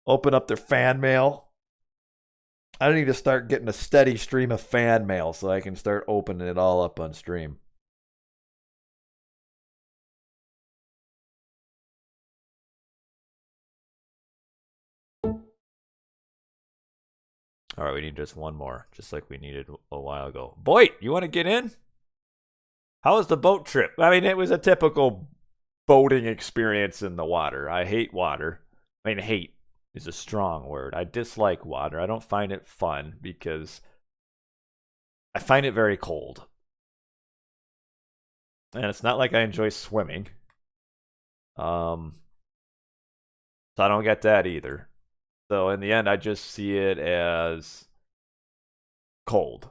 open up their fan mail? I need to start getting a steady stream of fan mail so I can start opening it all up on stream. All right, we need just one more, just like we needed a while ago. BoIt, you want to get in? How was the boat trip? I mean, it was a typical boating experience in the water. I hate water. I mean, hate is a strong word. I dislike water. I don't find it fun because I find it very cold. And it's not like I enjoy swimming. So I don't get that either. So in the end, I just see it as cold.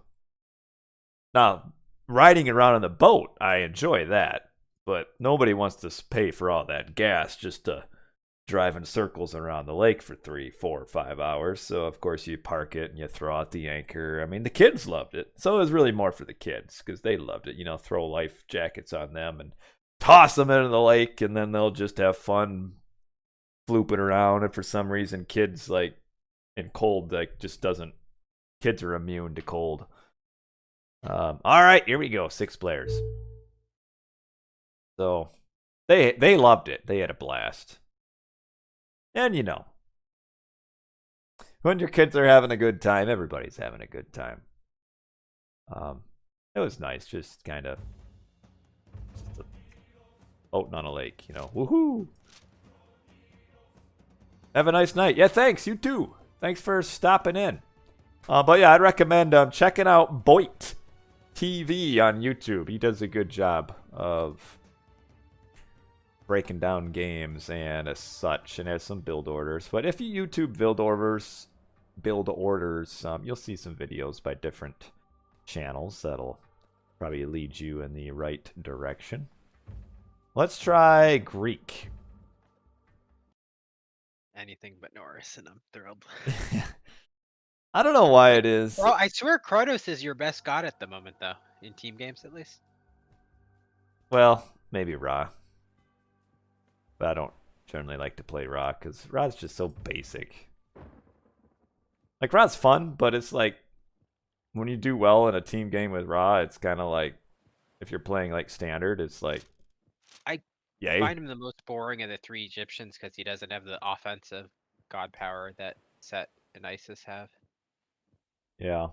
Now, riding around on the boat, I enjoy that. But nobody wants to pay for all that gas just to drive in circles around the lake for 3, 4, 5 hours. So, of course, you park it and you throw out the anchor. I mean, the kids loved it. So it was really more for the kids because they loved it. You know, throw life jackets on them and toss them into the lake, and then they'll just have fun flooping around. And for some reason, kids like in cold, like just doesn't. Kids are immune to cold. All right, here we go. 6 players. So they loved it. They had a blast. And you know, when your kids are having a good time, everybody's having a good time. It was nice, just kind of floating on a lake, you know. Woohoo! Have a nice night. Yeah, thanks. You too. Thanks for stopping in. But yeah, I'd recommend checking out BoIt TV on YouTube. He does a good job of breaking down games and as such, and has some build orders. But if you YouTube build orders, you'll see some videos by different channels that'll probably lead you in the right direction. Let's try Greek. Anything but Norris, and I'm thrilled. I don't know why it is. Well, I swear Kronos is your best god at the moment, though, in team games at least. Well, maybe Ra. But I don't generally like to play Ra because Ra's just so basic. Like, Ra's fun, but it's like when you do well in a team game with Ra, it's kind of like if you're playing like standard, it's like I find him the most boring of the 3 Egyptians because he doesn't have the offensive god power that Set and Isis have. Yeah.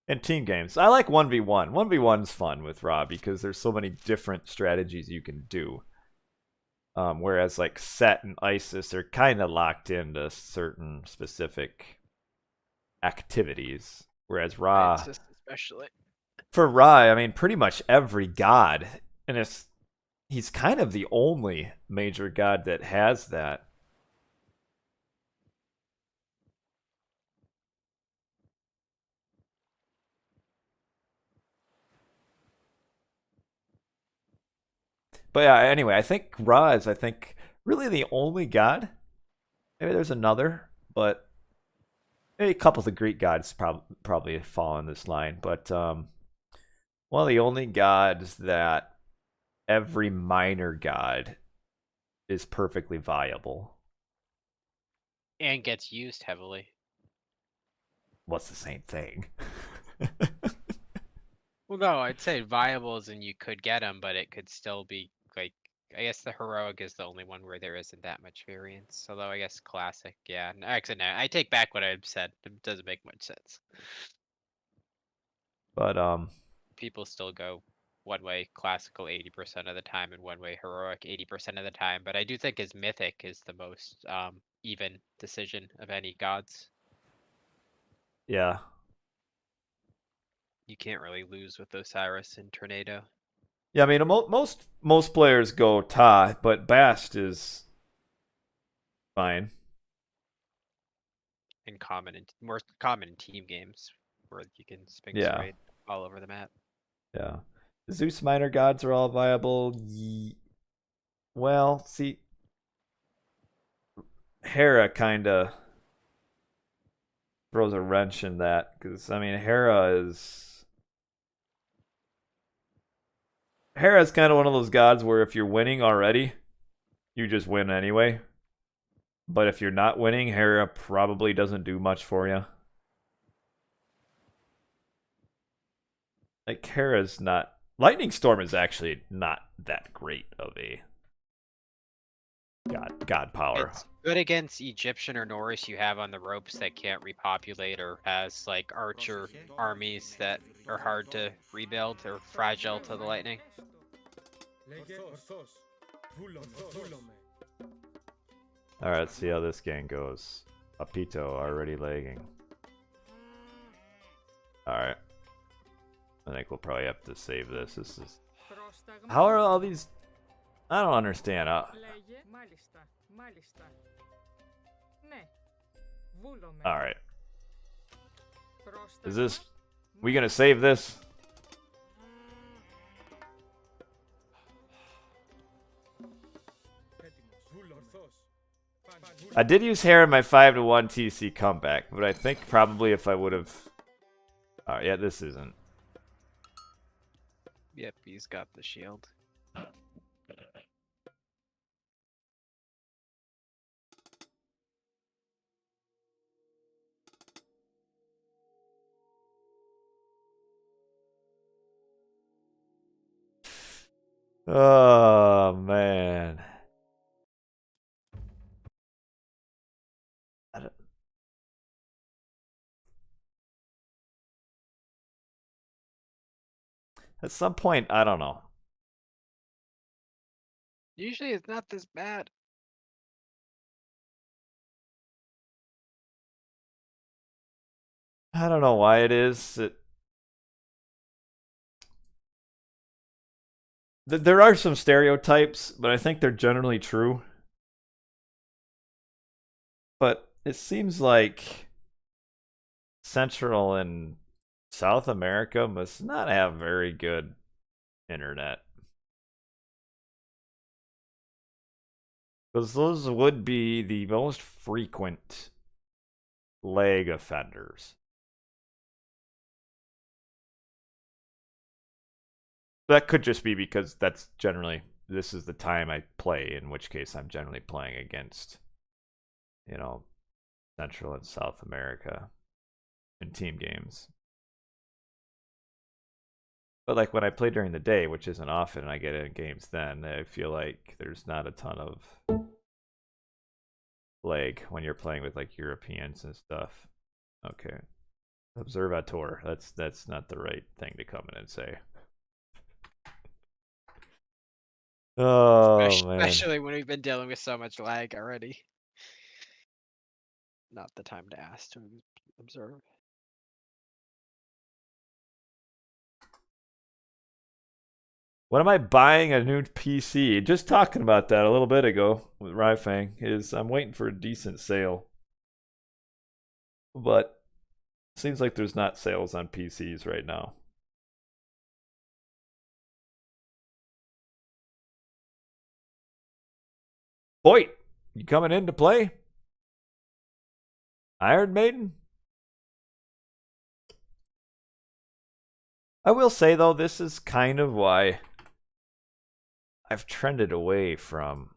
In team games, I like 1v1. 1v1's fun with Ra because there's so many different strategies you can do. Whereas like Set and Isis are kind of locked into certain specific activities. Whereas Ra, Isis especially. for Ra, I mean, pretty much every god, and he's kind of the only major god that has that. But yeah, anyway, I think Ra is, really the only god. Maybe there's another, but maybe a couple of the Greek gods probably fall in this line. But one of the only gods that every minor god is perfectly viable. And gets used heavily. What's the same thing? Well, no, I'd say viable as in you could get them, but it could still be like, I guess the heroic is the only one where there isn't that much variance. Although I guess classic, yeah. Actually, no, I take back what I said. It doesn't make much sense. But People still go one way classical 80% of the time and one way heroic 80% of the time. But I do think his mythic is the most even decision of any gods. yeah. You can't really lose with Osiris and Tornado. Yeah, I mean, most players go Ta, but Bast is fine. In common and more common in team games where you can Sphinx Yeah, raid all over the map. yeah. The Zeus minor gods are all viable. Well, see, Hera kind of throws a wrench in that because I mean, Hera's kind of one of those gods where if you're winning already, you just win anyway. But if you're not winning, Hera probably doesn't do much for you. Like Hera's not. Lightning Storm is actually not that great of a god power. It's good against Egyptian or Norse you have on the ropes that can't repopulate or has like archer armies that are hard to rebuild or fragile to the lightning. All right, let's see how this game goes. Apito already lagging. All right. I think we'll probably have to save this. This is. How are all these? I don't understand. All right. Is this? We gonna save this? I did use Hera in my 5-1 TC comeback, but I think probably if I would have. Alright, yeah, this isn't. Yep, he's got the shield. Oh man. At some point, I don't know. Usually it's not this bad. I don't know why it is. There are some stereotypes, but I think they're generally true. But it seems like Central and South America must not have very good internet. Because those would be the most frequent lag offenders. That could just be because this is the time I play, in which case I'm generally playing against, Central and South America in team games. But like when I play during the day, which isn't often, and I get in games then, I feel like there's not a ton of lag when you're playing with like Europeans and stuff. Okay. Observator. That's not the right thing to come in and say. Oh man. Especially when we've been dealing with so much lag already. Not the time to ask to observe. When am I buying a new PC? Just talking about that a little bit ago with RyFang is I'm waiting for a decent sale. But it seems like there's not sales on PCs right now. BoIt, you coming in to play? Iron Maiden? I will say though, this is kind of why I've trended away from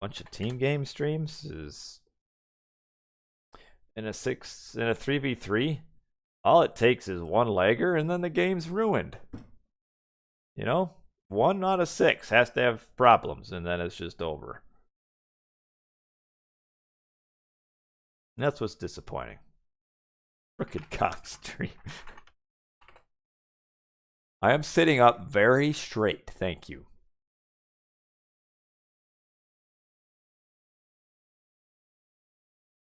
a bunch of team game streams. Is in a 3v3, all it takes is one lagger and then the game's ruined. 1 out of 6 has to have problems and then it's just over. And that's what's disappointing. Crooked cock stream. I am sitting up very straight, thank you.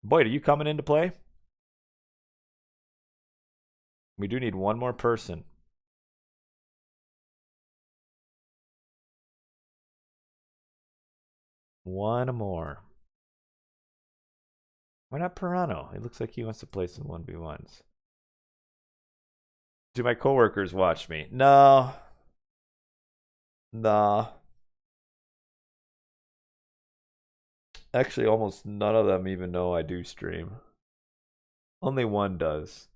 BoIt, are you coming into play? We do need one more person. One more. Why not Pirano? It looks like he wants to play some 1v1s. Do my coworkers watch me? No. Nah. Actually, almost none of them even know I do stream. Only one does.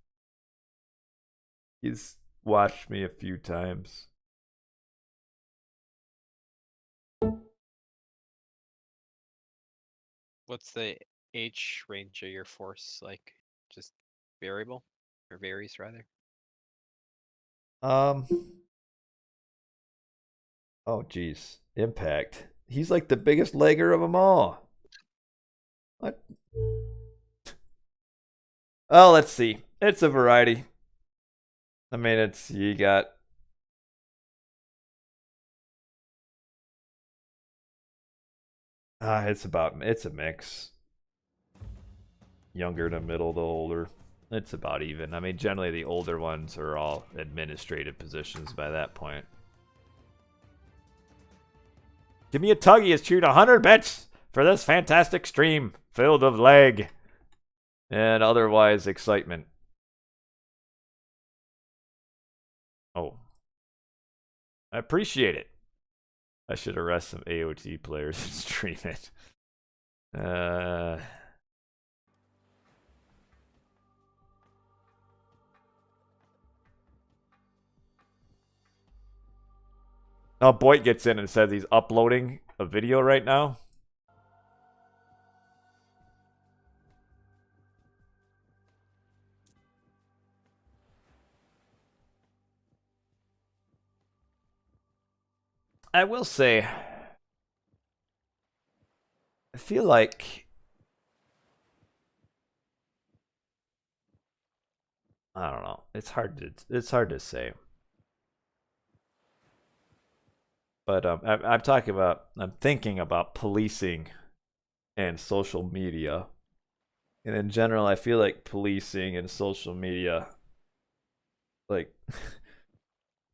He's watched me a few times. What's the H range of your force like? Just variable? Or varies rather? Oh geez. Impact. He's like the biggest legger of them all. What? Oh, let's see. It's a variety. I mean, it's you got it's a mix. Younger to middle to older. It's about even. I mean, generally the older ones are all administrative positions by that point. Give me a tuggy has chewed 100 bits for this fantastic stream filled of lag and otherwise excitement. Oh. I appreciate it. I should arrest some AOT players and stream it. Oh, BoIt gets in and says he's uploading a video right now. I will say, I feel like I don't know. It's hard to say. But I'm thinking about policing and social media. And in general, I feel like policing and social media like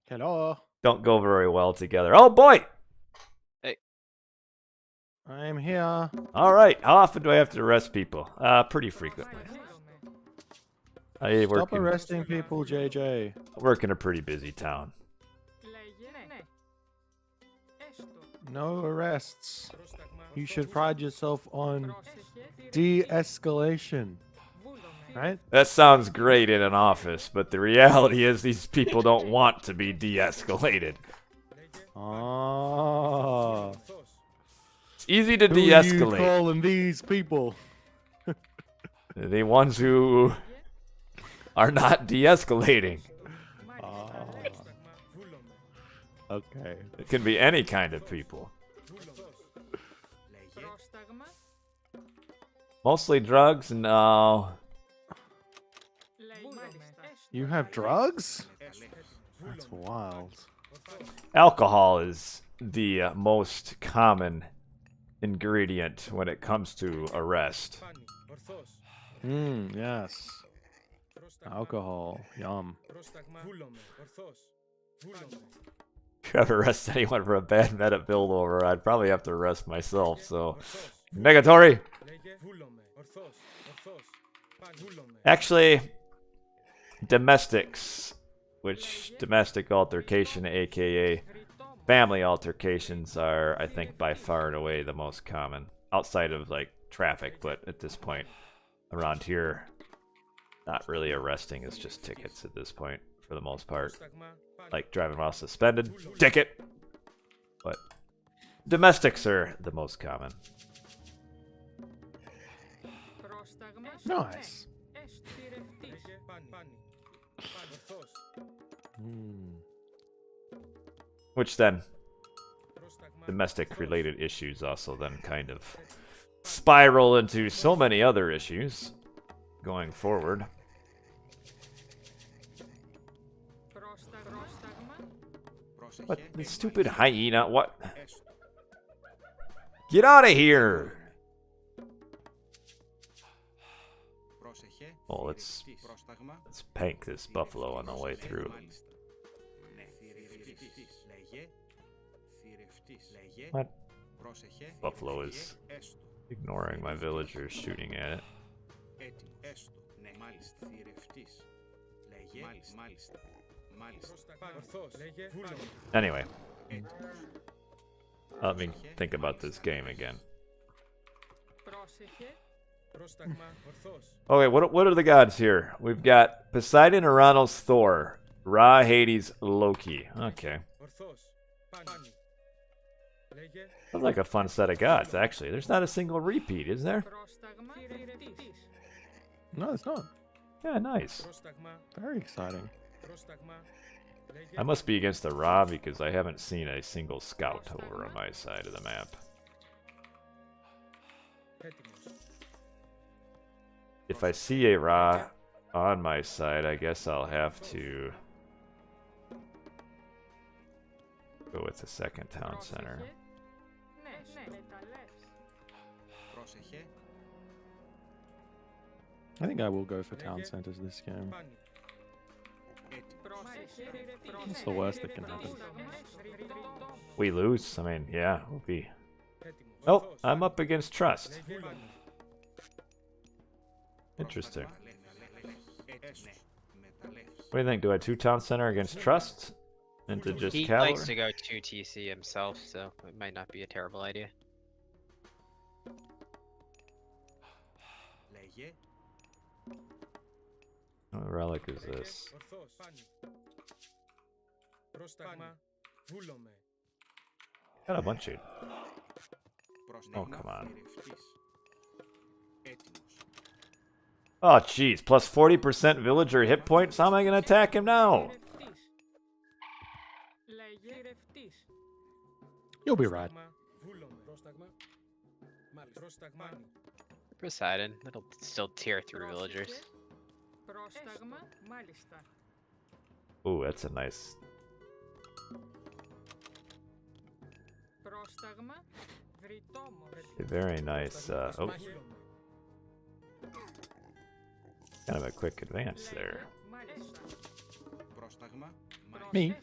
Hello. don't go very well together. Oh boy. Hey. I'm here. All right. How often do I have to arrest people? Pretty frequently. I Stop arresting people, JJ. work in a pretty busy town. No arrests. You should pride yourself on de-escalation. Right? That sounds great in an office, but the reality is these people don't want to be de-escalated. Oh. It's easy to Who are you de-escalate. calling these people? The ones who are not de-escalating. Okay. It can be any kind of people. Mostly drugs? No. You have drugs? That's wild. Alcohol is the most common ingredient when it comes to arrest. Yes. Alcohol. Yum. If I arrest anyone for a bad meta build over, I'd probably have to arrest myself, so... Negatory! Actually, domestics, which domestic altercation, aka family altercations, are, I think, by far and away the most common. Outside of, like, traffic, but at this point, around here, not really arresting, it's just tickets at this point, for the most part. Like, driving while suspended, ticket! But domestics are the most common. Nice. Which then, domestic related issues also then kind of spiral into so many other issues going forward. What? The stupid hyena, what? Get out of here! Oh, let's pank this buffalo on the way through. What? Buffalo is ignoring my villagers shooting at it. Anyway, let me think about this game again. Okay, what are the gods here? We've got Poseidon, Kronos, Thor, Ra, Hades, Loki. Okay. Sounds like a fun set of gods, actually. There's not a single repeat, is there? No, it's not. Yeah, nice. Very exciting. I must be against the Ra because I haven't seen a single scout over on my side of the map. If I see a Ra on my side, I guess I'll have to go with the second town center. I think I will go for town centers this game. What's the worst that can happen? We lose? I mean, yeah, we'll be... Oh, I'm up against Trust. Interesting. What do you think? Do I 2 town center against Trust? Into just He cavalry? likes to go 2 TC himself, so it might not be a terrible idea. What relic is this? Got a bunch of... Oh, come on. Oh, jeez. Plus 40% villager hit points? How am I going to attack him now? You'll be right. Poseidon, that'll still tear through villagers. Ooh, that's a nice... A very nice, oh. Kind of a quick advance there. Me?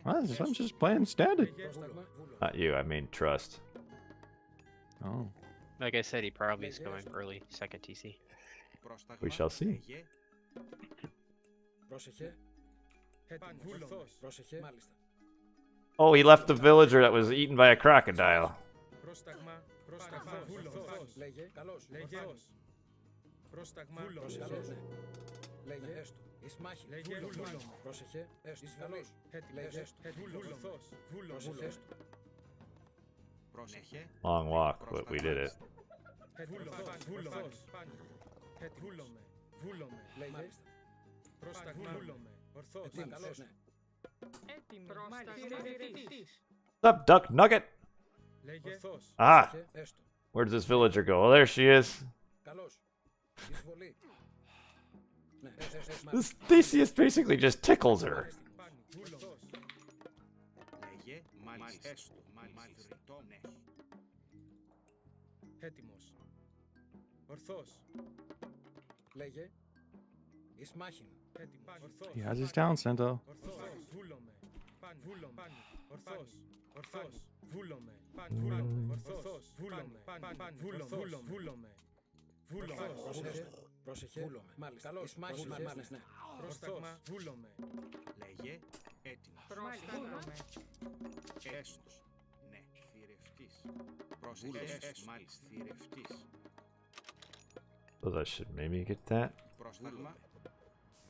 I'm just playing standard. Not you, I mean Trust. Oh. Like I said, he probably is going early second TC. We shall see. Oh, he left the villager that was eaten by a crocodile. Long walk, but we did it. What's up, Duck Nugget? Ah! Where does this villager go? Oh, there she is. This Theseus basically just tickles her. He has his town center. So I should maybe get that.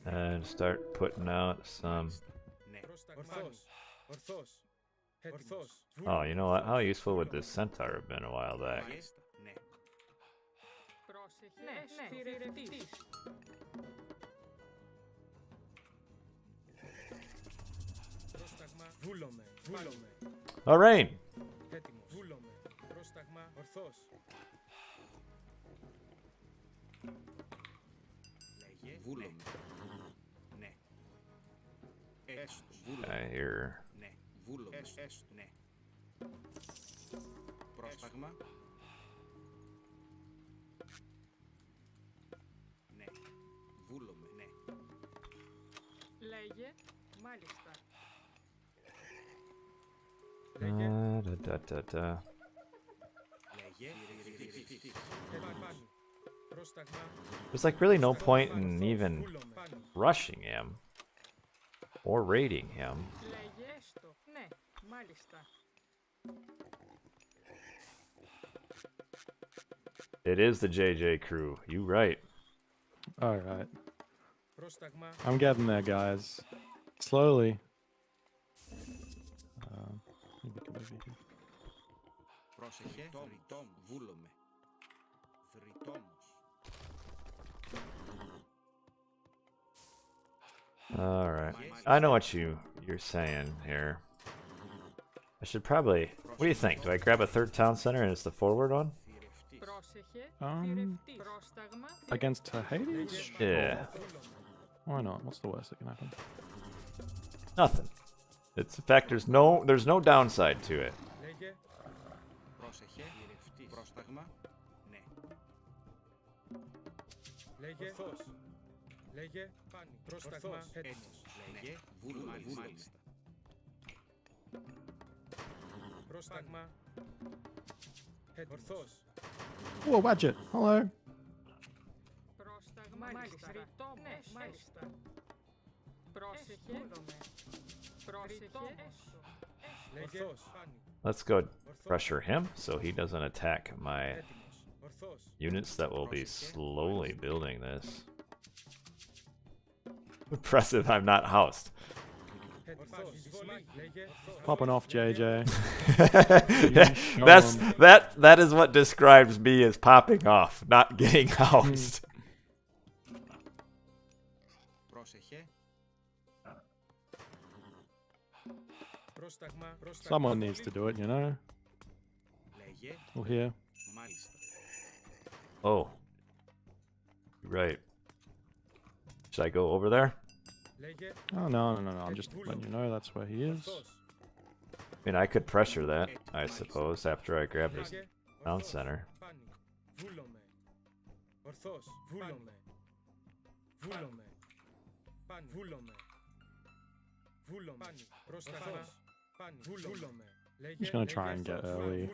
And start putting out some... Oh, you know what? How useful would this centaur have been a while back? Oh, rain! I hear. Da, da, Da, da, da. There's like really no point in even rushing him or raiding him. It is the JJ crew. You right. Alright. I'm getting there, guys. Slowly. Maybe come over here. All right. I know what you're saying here. I should probably. What do you think? Do I grab a third town center and it's the forward one? Against Hades? Yeah. Why not? What's the worst that can happen? Nothing. It's in fact there's no downside to it. Whoa, Wadget! Hello! Let's go pressure him so he doesn't attack my units that will be slowly building this. Impressive, I'm not housed. Popping off, JJ. That is what describes me as popping off, not getting housed. Someone needs to do it, you know? Well, here. Oh. Right. Should I go over there? Oh, no. I'm just letting you know that's where he is. I mean, I could pressure that, I suppose, after I grab his town center. I'm just gonna try and get early.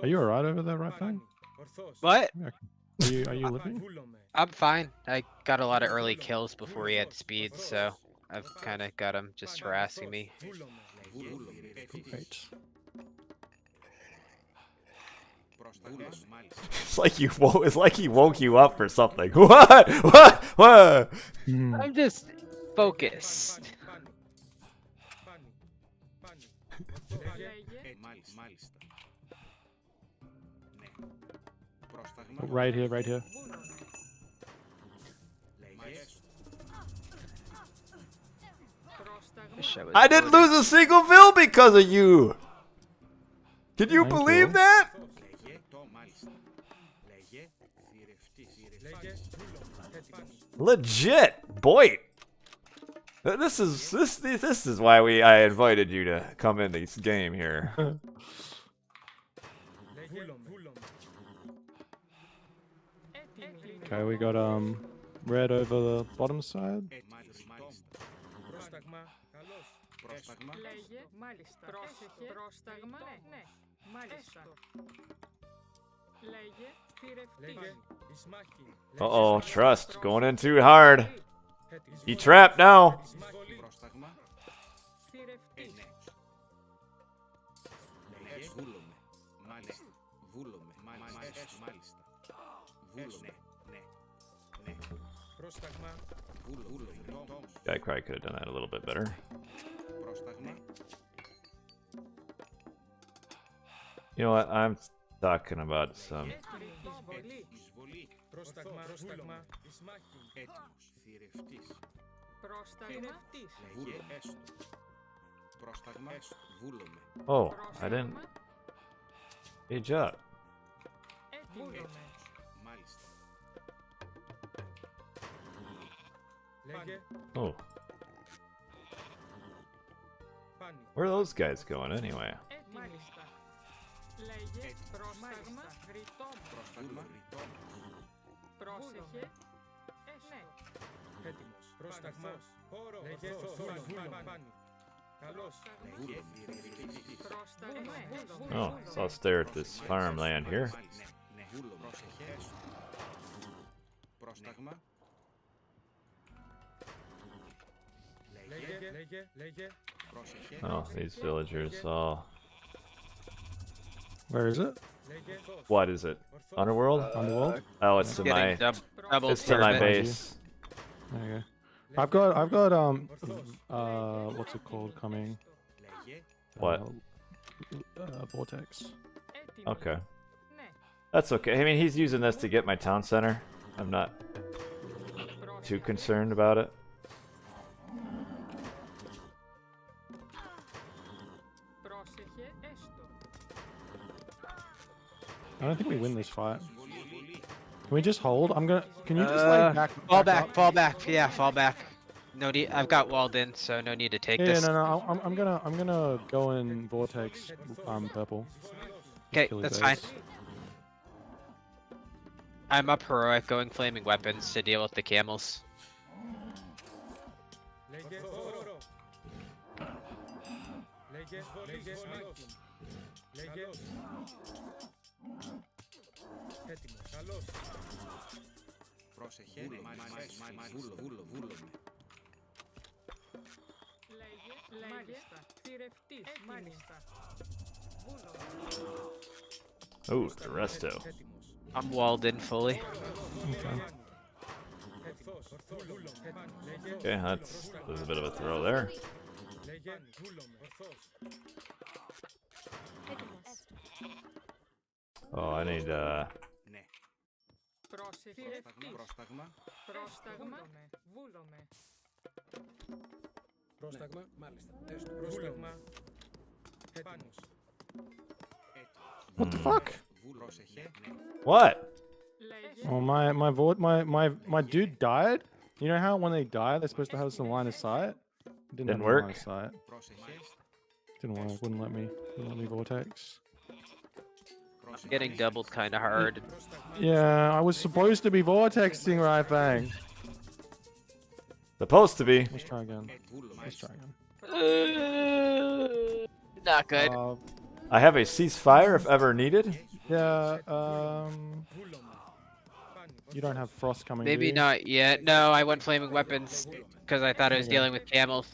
Are you alright over there, RyFang? What? Are you living? I'm fine. I got a lot of early kills before he had speed, so I've kind of got him just harassing me. Great. It's like he woke you up or something. What? What? I'm just focused. Right here. I didn't lose a single bill because of you. Can you Thank believe you. that? Legit, BoIt. This is why I invited you to come in this game here. Okay, we got red over the bottom side. Uh-oh, trust. Going in too hard. He trapped now. I probably could have done that a little bit better. You know what? I'm talking about some. Oh, I didn't. Age up. Oh. Where are those guys going anyway? Oh, so I'll stare at this farmland here. Oh, these villagers all. Where is it? What is it? Underworld? Underworld? Oh, it's to my. Double It's to my turbot. base. There you go. I've got what's it called coming? What? Vortex. Okay. That's okay. I mean, he's using this to get my town center. I'm not too concerned about it. I don't think we win this fight. Can we just hold? Can you just like Fall up? back, fall back. Yeah, fall back. No need. I've got walled in, so no need to take Yeah, this. no. I'm gonna go in vortex. Purple. Okay, Kill his that's fine. base. I'm up heroic, going flaming weapons to deal with the camels. Oh, the resto. I'm walled in fully. Okay. Okay, there's a bit of a throw there. Oh, I need What the fuck? What? Oh my dude died. You know how when they die they're supposed to have some line of sight? Didn't have work? Line of sight. Didn't work. Wouldn't let me vortex. Getting doubled kind of hard. Yeah, I was supposed to be vortexing RyFang. Supposed to be. Let's try again. Let's try again. Not good. I have a ceasefire if ever needed. Yeah. You don't have frost coming. do Maybe you? not yet. No, I went flaming weapons because I thought I was Okay. dealing with camels.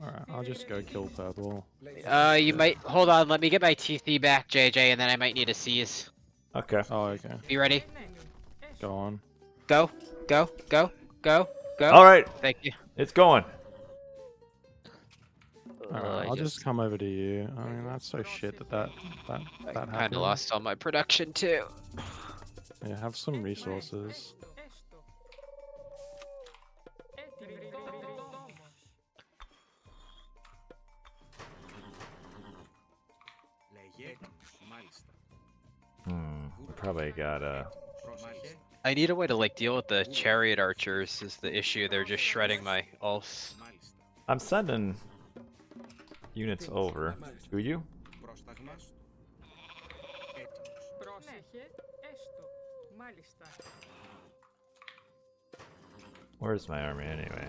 Alright, I'll just go kill purple. You might hold on. Let me get my TC back, JJ, and then I might need to seize. Okay. Oh, okay. You ready? Go on. Go, go, go, go, go. All right, Thank you. it's going. Alright, I'll just come over to you. I mean, that's so shit that I happened. kind of lost all my production too. Yeah, have some resources. Probably gotta. I need a way to like deal with the chariot archers. Is the issue? They're just shredding my ults. I'm sending units over. To you? Where's my army anyway?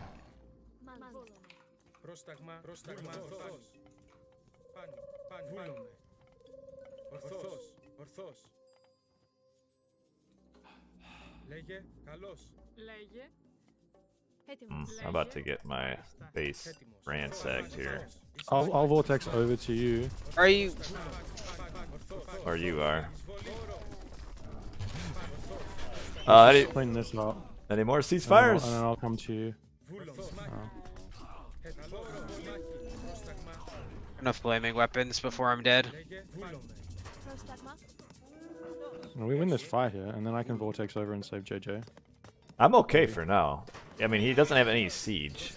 I'm about to get my base ransacked here. I'll vortex over to you. Are you? Or you are. Just clean this up. Any more And ceasefires? then I'll come to you. Enough flaming weapons before I'm dead. Well, we win this fight here, and then I can vortex over and save JJ. I'm okay for now. I mean, he doesn't have any siege.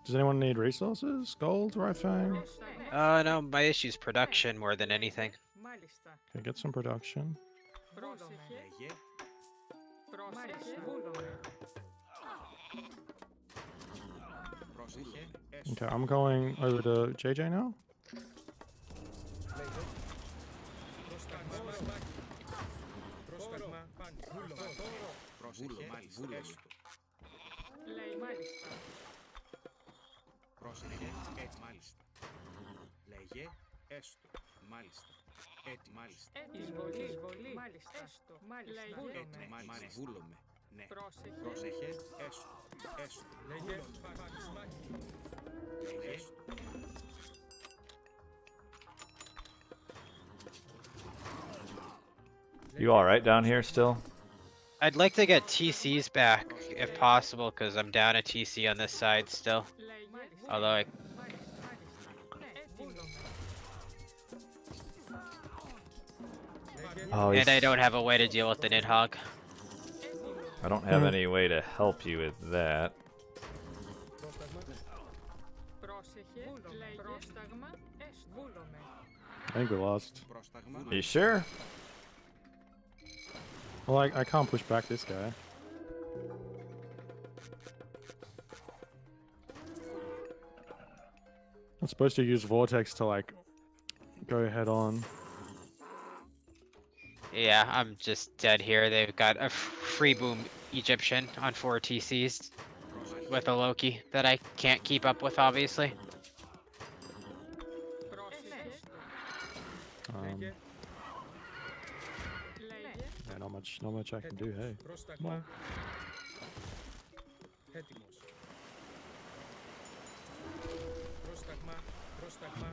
Does anyone need resources? Gold, RyFang? No, my issue's production more than anything. Okay, get some production. Okay, I'm going over to JJ now. Λέει μάλιστα. Πρόσεχε, έτσι μάλιστα. Λέγε, έστω, μάλιστα. Έτσι μάλιστα. Εισβολή. Μάλιστα. Έστω. Μάλιστα. Ναι, βούλομαι. Ναι. Πρόσεχε. Έστω, έστω. Λέγε, έστω. You all right down here still? I'd like to get TCs back if possible, because I'm down a TC on this side still. Although I Oh, and I don't have a way to deal with the Nidhogg. I don't have any way to help you with that. Πρόσεχε. Λέγε. Πρόσταγμα. Έστω. Βούλομαι. I think we lost. Are you sure? Well, I can't push back this guy. I'm supposed to use Vortex to like go head on. Yeah, I'm just dead here. They've got a free boom Egyptian on 4 TCs with a Loki that I can't keep up with, obviously. Πρόσεχε. Yeah, not much I can do. Hey, come on. Έτοιμος. Πρόσταγμα, πρόσταγμα,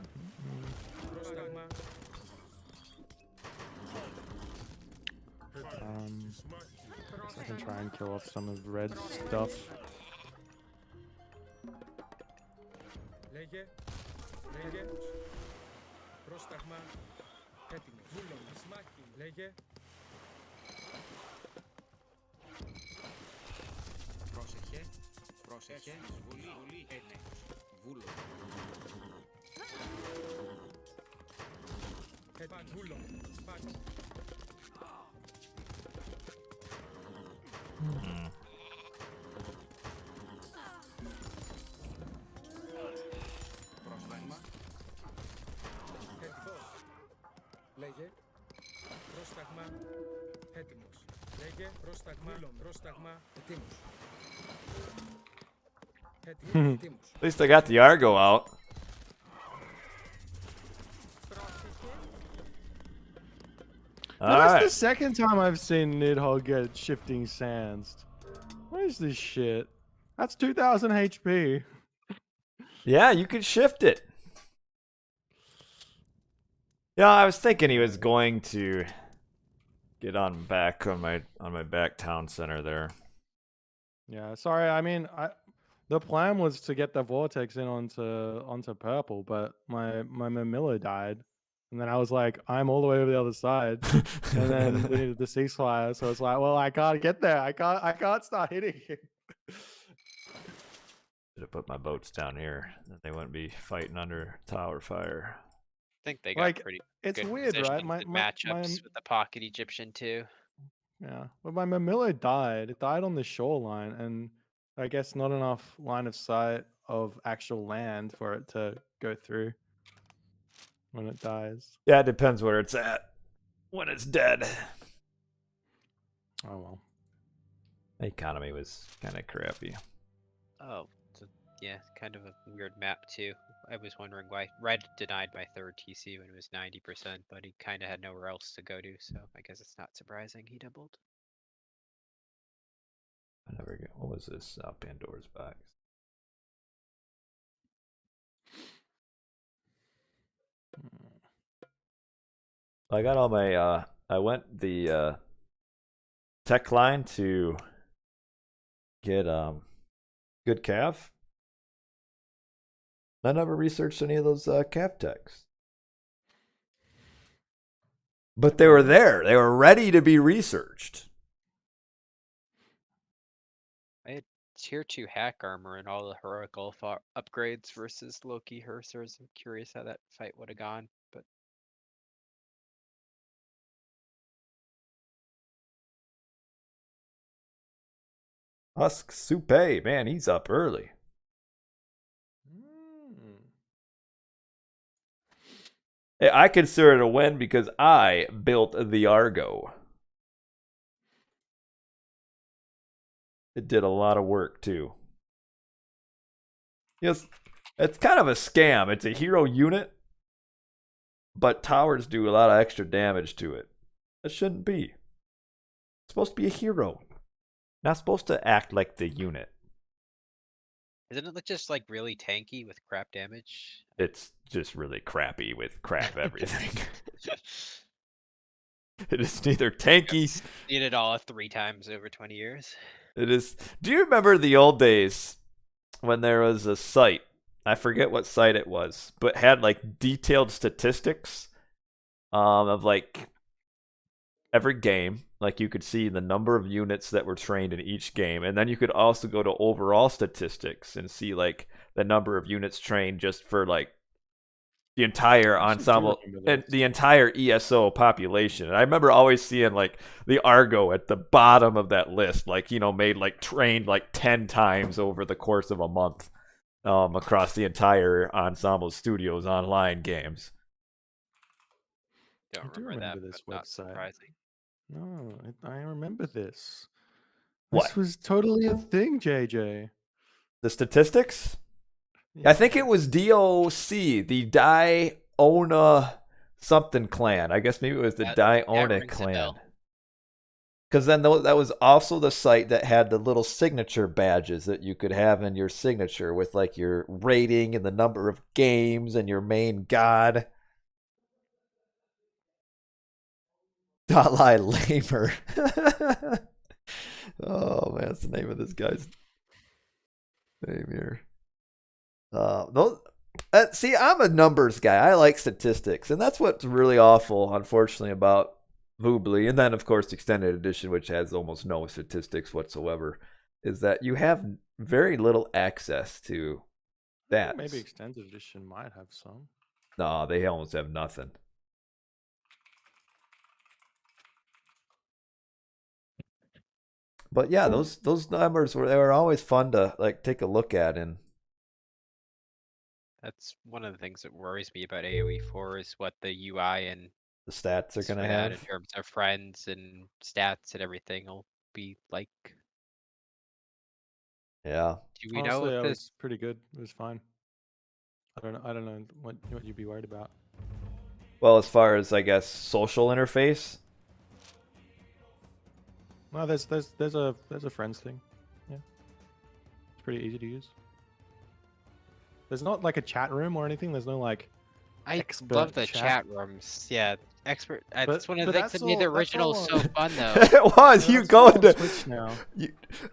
πρόσταγμα. I can try and kill off some of Red's stuff. Λέγε, λέγε. Πρόσταγμα, έτοιμος. Βούλωμα, σμάκι, λέγε. Πρόσεχε, πρόσεχε. Βουλή, ναι. Βούλομαι. Έτοιμος. Βούλωμα, σμάκι. Πρόσφαγμα. Έτοιμος. Λέγε. Πρόσταγμα. Έτοιμος. Λέγε. Πρόσταγμα. Πρόσταγμα. Έτοιμος. Έτοιμος. At least I got the Argo out. That's the Alright. second time I've seen Nidhogg get shifting sands. What is this shit? That's 2000 HP. Yeah, you could shift it. Yeah, I was thinking he was going to get on back on my back town center there. Yeah, sorry. I mean, the plan was to get the vortex in onto purple, but my Mamilla died, and then I was like, I'm all the way over the other side, and then we needed the ceasefire, so it's like, well, I can't get there. I can't start hitting him. Should have put my boats down here. Then they wouldn't be fighting under tower fire. I think they got Like, pretty it's good weird, right? positions and matchups with the pocket Egyptian too. Yeah, but my Mamilla died. It died on the shoreline, and I guess not enough line of sight of actual land for it to go through when it dies. Yeah, it depends where it's at when it's dead. Oh well. The economy was kind of crappy. Oh, yeah, kind of a weird map too. I was wondering why Red denied my third TC when it was 90%, but he kind of had nowhere else to go to, so I guess it's not surprising he doubled. I never get. What was this? Pandora's box. I got all my. I went the tech line to get good calf. I never researched any of those calf techs. But they were there. They were ready to be researched. I had tier 2 hack armor and all the heroic alpha upgrades versus Loki Hersers. I'm curious how that fight would have gone, but Husk Soupe, man, he's up early. Hey, I consider it a win because I built the Argo. it did a lot of work too. Yes, it's kind of a scam. It's a hero unit, but towers do a lot of extra damage to it. It shouldn't be. It's supposed to be a hero, not supposed to act like the unit. Isn't it just like really tanky with crap damage? It's just really crappy with crap everything. It is neither tanky. Seen it all 3 times over 20 years. It is. Do you remember the old days when there was a site? I forget what site it was, but had like detailed statistics of like every game. Like you could see the number of units that were trained in each game, and then you could also go to overall statistics and see like the number of units trained just for like the entire ensemble and the entire ESO population. And I remember always seeing like the Argo at the bottom of that list, like, you know, made like trained like 10 times over the course of a month across the entire Ensemble Studios online games. Don't I do remember that, remember this but not website. surprising. No, I remember this. What? This was totally a thing, JJ. The statistics? I think it was DOC, the Diona something clan. I guess maybe it was the Diona rings a clan. bell. Because then that was also the site that had the little signature badges that you could have in your signature with like your rating and the number of games and your main god. Dalai Lamer. Oh man, that's the name of this guy's name here. See, I'm a numbers guy. I like statistics, and that's what's really awful, unfortunately, about Voobly. And then, of course, Extended Edition, which has almost no statistics whatsoever, is that you have very little access to that. Maybe Extended Edition might have some. No, they almost have nothing. But yeah, those numbers were always fun to like take a look at, and That's one of the things that worries me about AoE 4 is what the UI and the stats are for gonna that have. in terms of friends and stats and everything will be like. Yeah. Do we Honestly, know it if was this? pretty good. It was fine. I don't know what you'd be worried about. Well, as far as I guess social interface. No, there's a friends thing. Yeah, it's pretty easy to use. There's not like a chat room or anything. There's no like. I expert love the chat. chat rooms. Yeah, expert. That's one of the but things that that's made the all- that's original all so on- fun, though. It was. Yeah, You that's go all on into Twitch now.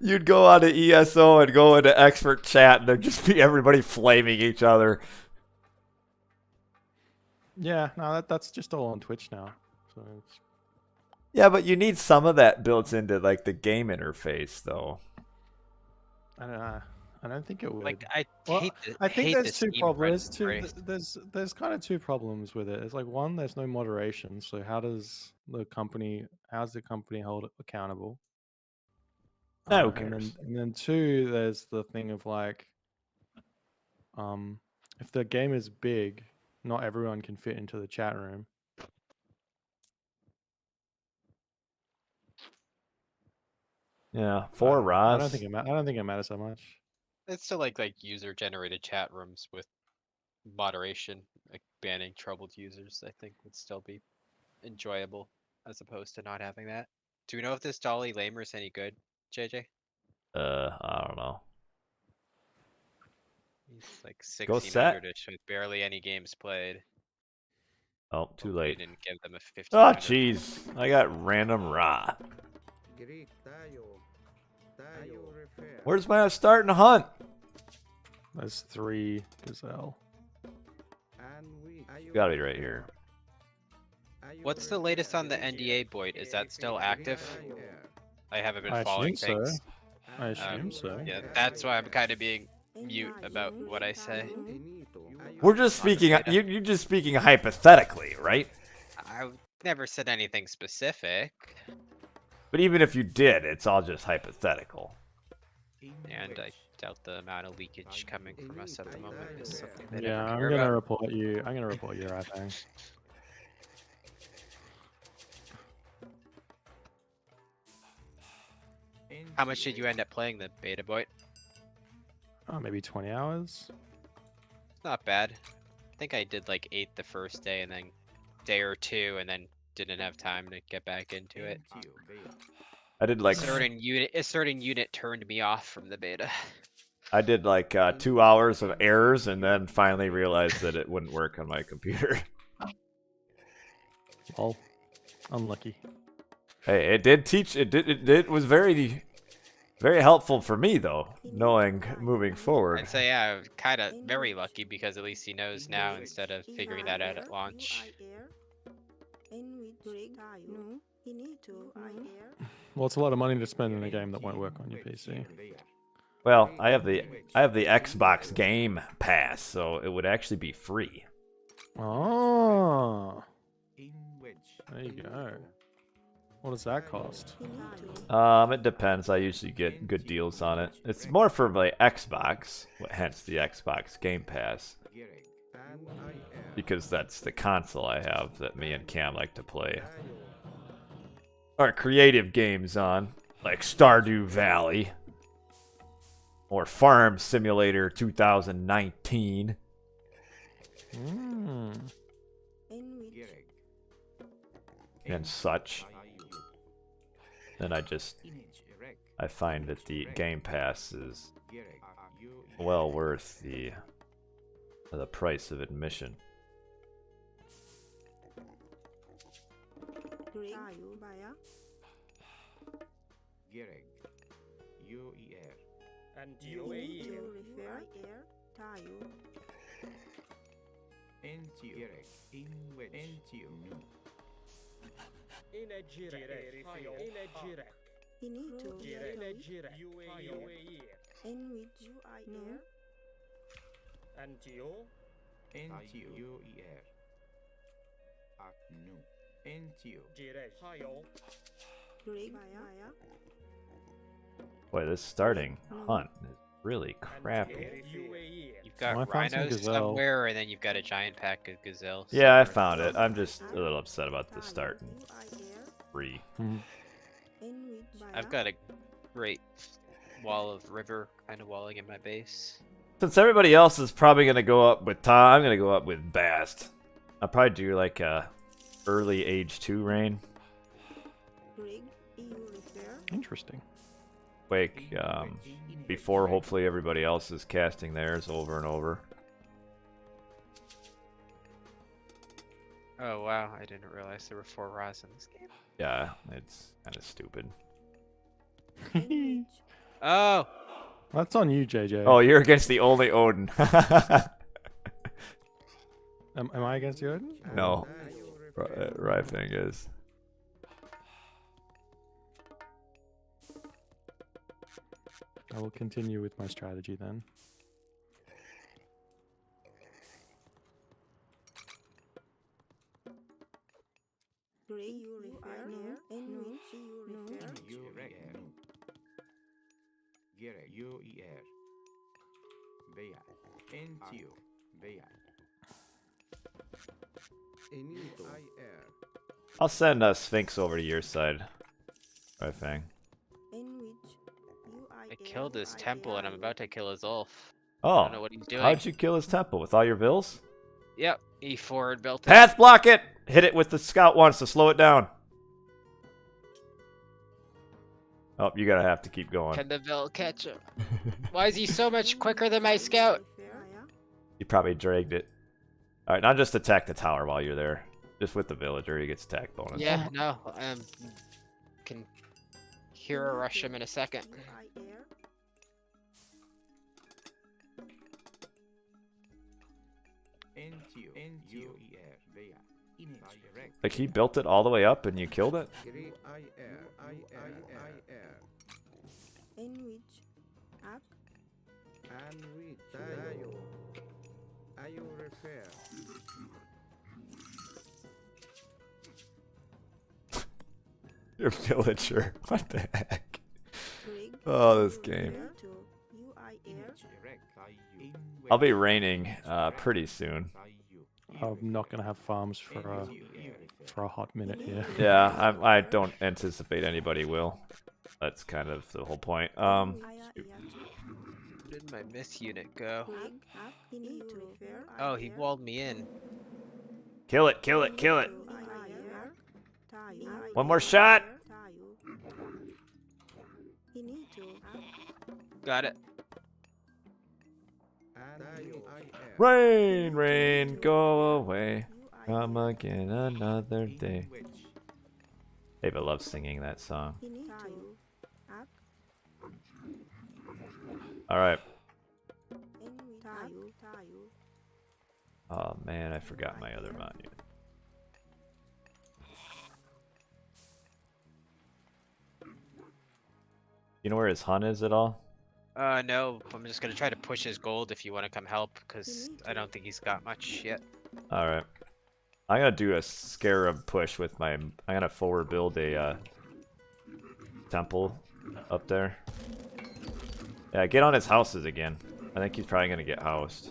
you'd go on to ESO and go into expert chat, and there'd just be everybody flaming each other. Yeah, no, that's just all on Twitch now. So it's Yeah, but you need some of that built into like the game interface, though. I don't know. I don't think it would. Like I Well, hate. The, I think hate there's the two Steam problems. friends There's kind of two problems with it. It's like one, there's no moderation. So how's the company hold it accountable? Who And cares? then two, there's the thing of like, if the game is big, not everyone can fit into the chat room. Yeah, for Ross. I don't think it matters so much. It's still like user generated chat rooms with moderation, like banning troubled users. I think would still be enjoyable as opposed to not having that. Do we know if this Dolly Lamer is any good, JJ? I don't know. He's like Go 1600ish with barely any games played. Oh, too Hopefully late. didn't give them a 15. Oh, jeez. I got random Ra. Where's my starting to hunt? There's 3 gazelle. Gotta be right here. What's the latest on the NDA, BoIt? Is that still active? I haven't been I following assume so. things. I assume so. Yeah, that's why I'm kind of being mute about what I say. We're just speaking. You're just speaking hypothetically, right? I never said anything specific, But even if you did, it's all just hypothetical. and I doubt the amount of leakage coming from us at the moment is something that Yeah, I'm hear gonna about. report you. I'm gonna report you, RyFang. How much did you end up playing the beta, BoIt? Oh, maybe 20 hours. Not bad. I think I did like 8 the first day, and then day or 2, and then didn't have time to get back into it. I did like A certain unit turned me off from the beta. I did like 2 hours of errors, and then finally realized that it wouldn't work on my computer. Lol. Unlucky. Hey, it did teach. It was very helpful for me though, knowing moving forward. I'd say yeah, kind of very lucky because at least he knows now instead of figuring that out at launch. Well, it's a lot of money to spend in a game that won't work on your PC. Well, I have the Xbox Game Pass, so it would actually be free. Oh. There you go. What does that cost? It depends. I usually get good deals on it. It's more for my Xbox, hence the Xbox Game Pass, because that's the console I have that me and Cam like to play our creative games on, like Stardew Valley or Farm Simulator 2019. And such. And I find that the Game Pass is well worth the price of admission. And UAE. Boy, this starting hunt is really crappy. You've got I found some rhinos gazelle. somewhere, and then you've got a giant pack of gazelles. Yeah, I somewhere. found it. I'm just a little upset about the start free. I've got a great wall of river kind of walling in my base. Since everybody else is probably gonna go up with Tom, I'm gonna go up with Bast. I'll probably do like a early age 2 reign. Interesting. Wake before hopefully everybody else is casting theirs over and over. Oh wow, I didn't realize there were 4 Ra's in this game. Yeah, it's kind of stupid. Oh! That's on you, JJ. Oh, you're against the only Odin. Am I against you, Odin? No, RyFang is. I will continue with my strategy then. I'll send Sphinx over to your side, RyFang. I killed his temple and I'm about to kill his Ulf. I Oh, don't know what he's doing. how'd you kill his temple? With all your vills? Yep, he forward built it. Path block it! Hit it with the scout once to slow it down. Oh, you're gonna have to keep going. Can the Vil catch him? Why is he so much quicker than my scout? You probably dragged it. Alright, now just attack the tower while you're there. Just with the villager, he gets attack bonus. Yeah, no, can hero rush him in a second. Like he built it all the way up and you killed it? Your villager. What the heck? Oh, this game. I'll be reigning pretty soon. I'm not gonna have farms for a hot minute here. Yeah, I don't anticipate anybody will. That's kind of the whole point. Where did my myth unit go? Oh, he walled me in. Kill it, kill it, kill it. One more shot. Got it. Rain, rain, go away. Come again another day. David loves singing that song. Alright. Oh man, I forgot my other monument. You know where his hunt is at all? No, I'm just gonna try to push his gold if you want to come help, because I don't think he's got much yet. Alright. I'm gonna do a scarab push with my... I'm gonna forward build a temple up there. Yeah, get on his houses again. I think he's probably gonna get housed.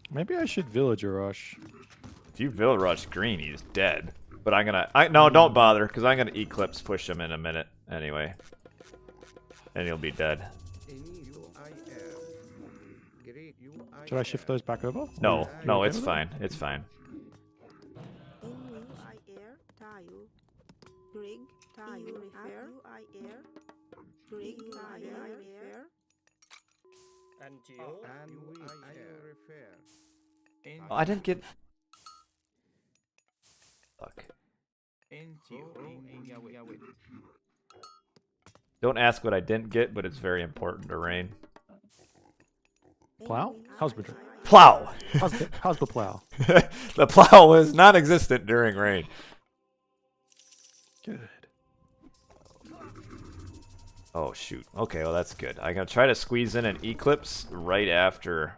Maybe I should villager rush. If you Vill Rush green, he's dead. But I'm gonna... no, don't bother, because I'm gonna Eclipse push him in a minute anyway. And he'll be dead. Should I shift those back over? No, You no, okay it's with it? fine. It's fine. Oh, I didn't get... Fuck. Don't ask what I didn't get, but it's very important to rain. Plow? Husbandry. Plow! How's the plow? The plow was non-existent during rain. Good. Oh, shoot. Okay, well, that's good. I'm going to try to squeeze in an Eclipse right after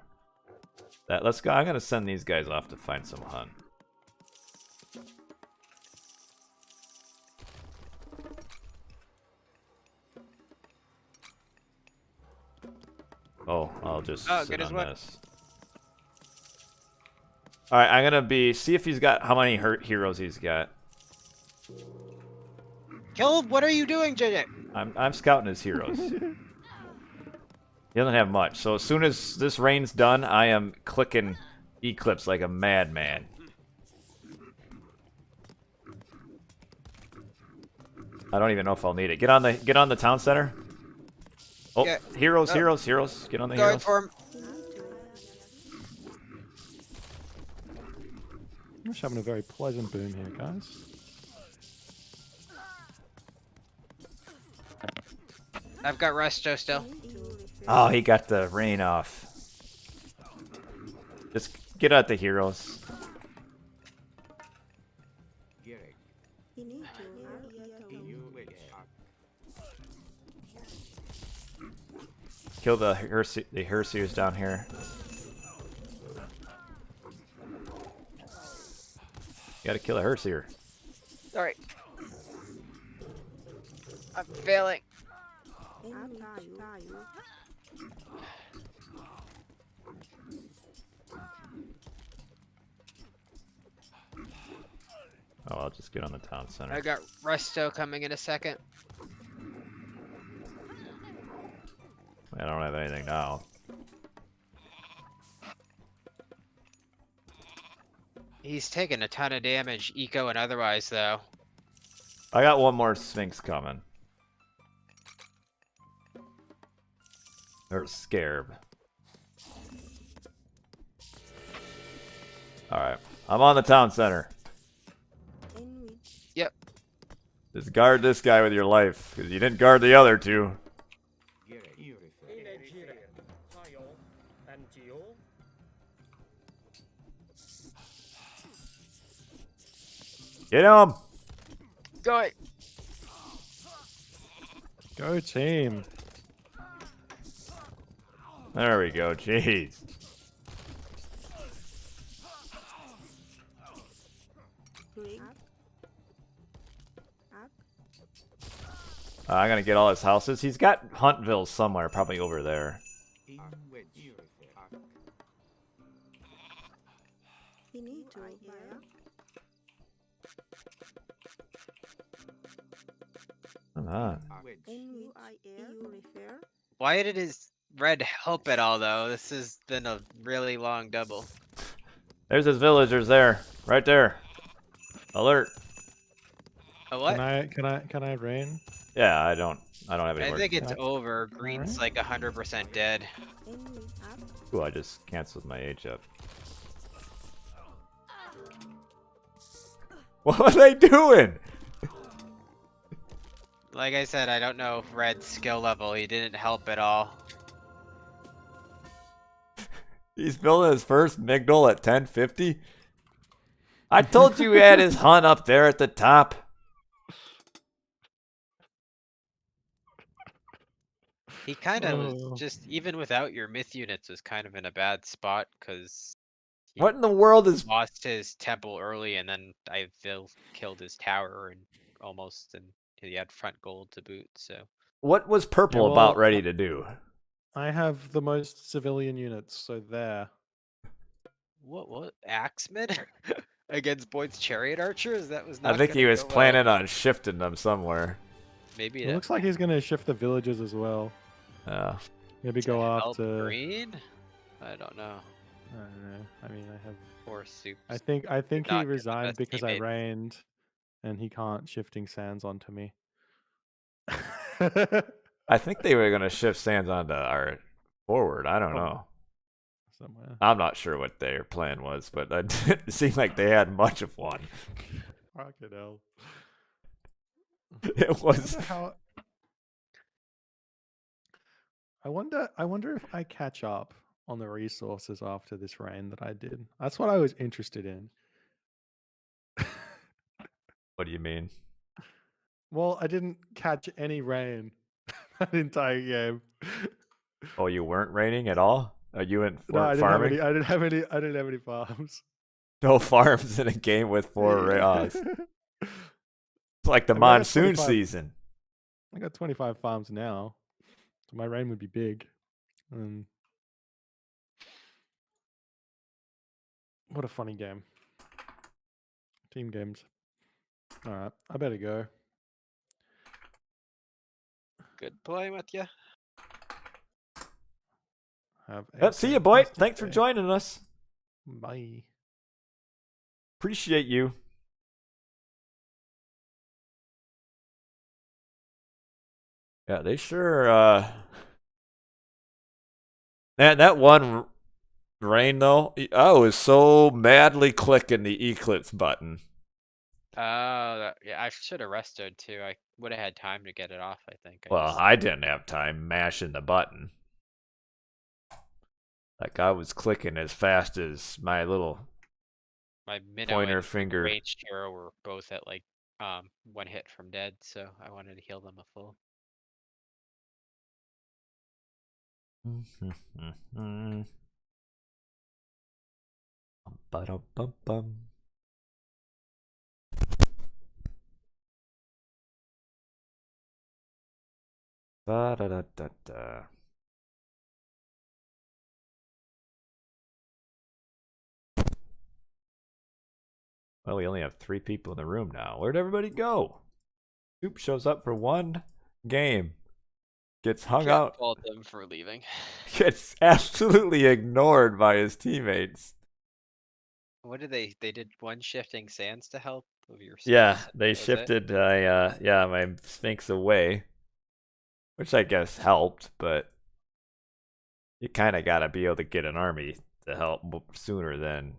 that. Let's go. I'm going to send these guys off to find some hunt. Oh, I'll just sit good as on what? this. Alright, I'm going to see if he's got, how many heroes he's got. Kill! What are you doing, JJ? I'm scouting his heroes. He doesn't have much, so as soon as this rain's done, I am clicking Eclipse like a madman. I don't even know if I'll need it. Get on the town center. Oh, Yeah. heroes, Oh. heroes, heroes. Get on the Going heroes. for him. I'm just having a very pleasant boom here, guys. I've got Resto still. Oh, he got the rain off. Just get out the heroes. Kill the Herseers down here. You gotta kill a Herseer. Alright. I'm failing. Oh, I'll just get on the town center. I got Resto coming in a second. I don't have anything now. He's taking a ton of damage, eco and otherwise, though. I got one more Sphinx coming. Or Scarab. Alright. I'm on the town center. Yep. Just guard this guy with your life, because you didn't guard the other two. Get him! Going. Go team. There we go, jeez. I'm gonna get all his houses. He's got Huntville somewhere, probably over there. Finito, Maya. Come on. NUIR refer. Why did his red help at all though? This has been a really long double. There's his villagers there. Right there. Alert. A what? Can I rain? Yeah, I don't have any I more. think it's Alright. over. Green's like 100% dead. Enemy up. Ooh, I just canceled my age up. What are they doing? Like I said, I don't know Red's skill level. He didn't help at all. He's building his first Mignol at 1050. I told you he had his hunt up there at the top. He kind of Oh. was just, even without your myth units, was kind of in a bad spot because he What in the world is... lost his temple early, and then killed his tower and almost, and he had front gold to boot. So What was purple Yeah, about well, ready to do? I have the most civilian units, so there. what Axeman against Boyd's chariot archers? That was I not. think he gonna was go well. planning on shifting them somewhere. Maybe It looks like he's gonna shift the villages as well. Maybe to go help after. Green. I don't know. I don't know. I mean, I have. Poor soup. I think not he get the resigned best because I teammates. rained, and he can't shifting sands onto me. I think they were going to shift sands onto our forward. I don't know. Somewhere. I'm not sure what their plan was, but it didn't seem like they had much of one. Fucking hell. It was... I wonder if I catch up on the resources after this rain that I did. That's what I was interested in. What do you mean? Well, I didn't catch any rain that entire game. Oh, you weren't raining at all? You weren't No, I didn't farming? have any. I didn't have any farms. No farms in a game with 4 rails. It's like the I mean, I got monsoon 25 season. I got 25 farms now, so my rain would be big. What a funny game. Team games. All right, I better go. Good playing with you. Have a Yep, see you, boy. fantastic Thanks for day. joining us. Bye. Appreciate you. Yeah, they sure, that one rain, though, I was so madly clicking the Eclipse button. Yeah, I should have rested too. I would have had time to get it off, I think. Well, I didn't have time mashing the button. Like, I was clicking as fast as my little my minnow pointer and finger. ranged hero were both at like 1 hit from dead, so I wanted to heal them a full. Ba-dum-bum-bum. Ba-da-da-da-da. Well, we only have 3 people in the room now. Where'd everybody go? Soup shows up for 1 game. Gets hung Can't out. fault them for leaving. Gets absolutely ignored by his teammates. What did they did 1 shifting sands to help with your Yeah, Sphinx, they was it? shifted my Sphinx away. Which I guess helped, but you kind of got to be able to get an army to help sooner than...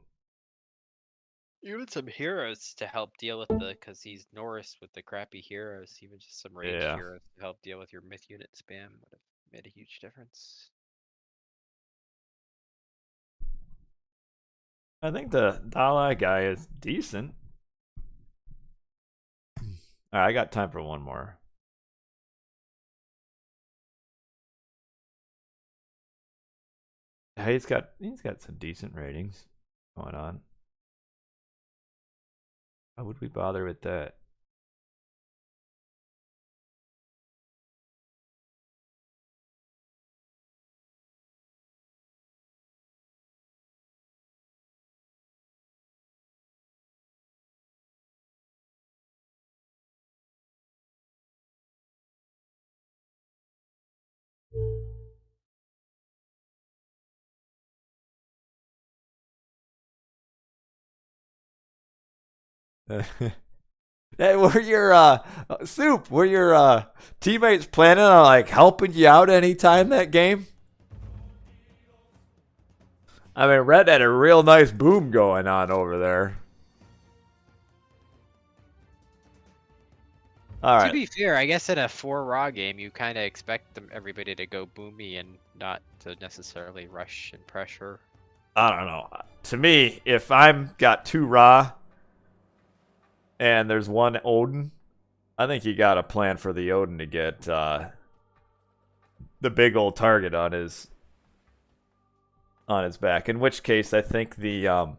Even some heroes to help deal with because he's Norris with the crappy heroes. Even just some ranged Yeah. heroes to help deal with your myth unit spam would have made a huge difference. I think the Dala guy is decent. Alright, I got time for 1 more. He's got some decent ratings going on. Why would we bother with that? Hey, were your Soup, were your teammates planning on like helping you out anytime that game? I mean, Red had a real nice boom going on over there. All To right. be fair, I guess in a 4 Raw game, you kind of expect everybody to go boomy and not to necessarily rush and pressure. I don't know. To me, if I'm got 2 Ra and there's 1 Odin, I think you got to plan for the Odin to get the big old target on his back. In which case, I think the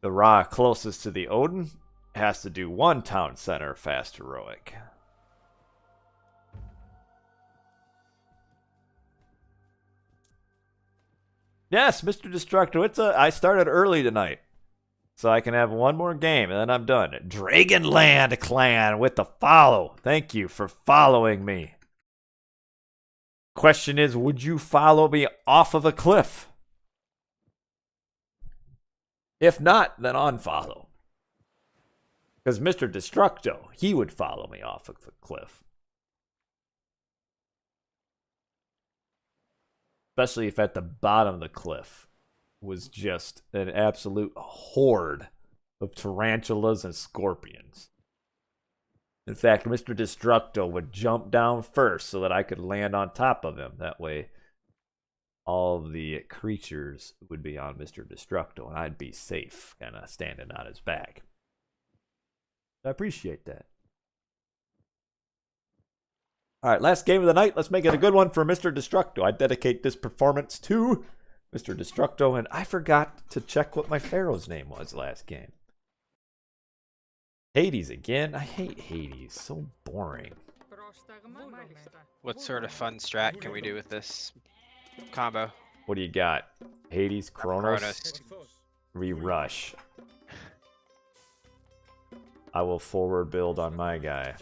Ra closest to the Odin has to do 1 town center fast heroic. Yes, Mr. Destructo. I started early tonight, so I can have 1 more game, and then I'm done. Dragonland Clan with the follow. Thank you for following me. Question is, would you follow me off of a cliff? If not, then unfollow. Because Mr. Destructo, he would follow me off of the cliff. Especially if at the bottom of the cliff was just an absolute horde of tarantulas and scorpions. In fact, Mr. Destructo would jump down first so that I could land on top of him. That way, all the creatures would be on Mr. Destructo, and I'd be safe, kind of standing on his back. I appreciate that. All right, last game of the night. Let's make it a good one for Mr. Destructo. I dedicate this performance to Mr. Destructo, and I forgot to check what my Pharaoh's name was last game. Hades again? I hate Hades. So boring. What sort of fun strat can we do with this combo? What do you got? Hades, Kronos, Kronos. Rush. I will forward build on my guy.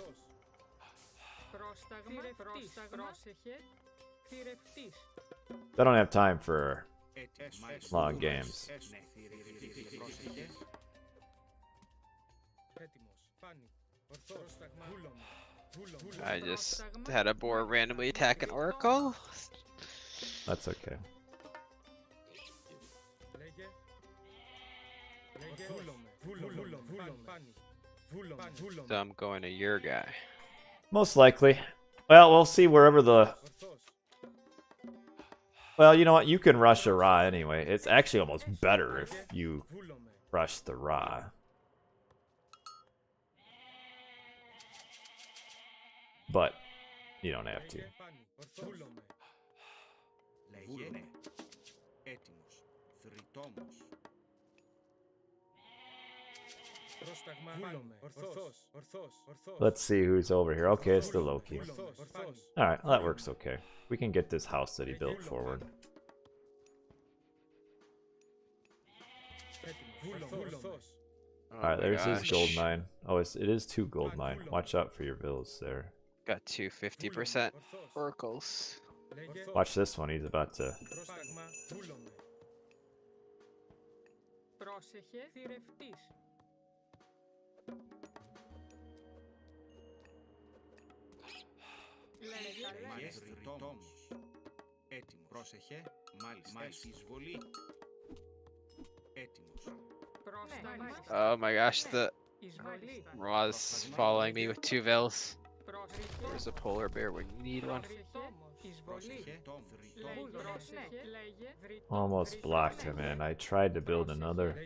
I don't have time for long games. I just had a boar randomly attack an oracle. That's okay. So I'm going to your guy. Most likely. Well, we'll see wherever the... Well, you know what? You can rush a Ra anyway. It's actually almost better if you rush the Ra. But you don't have to. Let's see who's over here. Okay, it's the Loki. Alright, well, that works okay. We can get this house that he built forward. Alright, there's his gold mine. Oh, it is 2 gold mine. Watch out for your bills there. Got 2 50% oracles. Watch this one, he's about to... Oh my gosh, the Ra's following me with 2 vills. There's a polar bear when you need one. Almost blocked him in. I tried to build another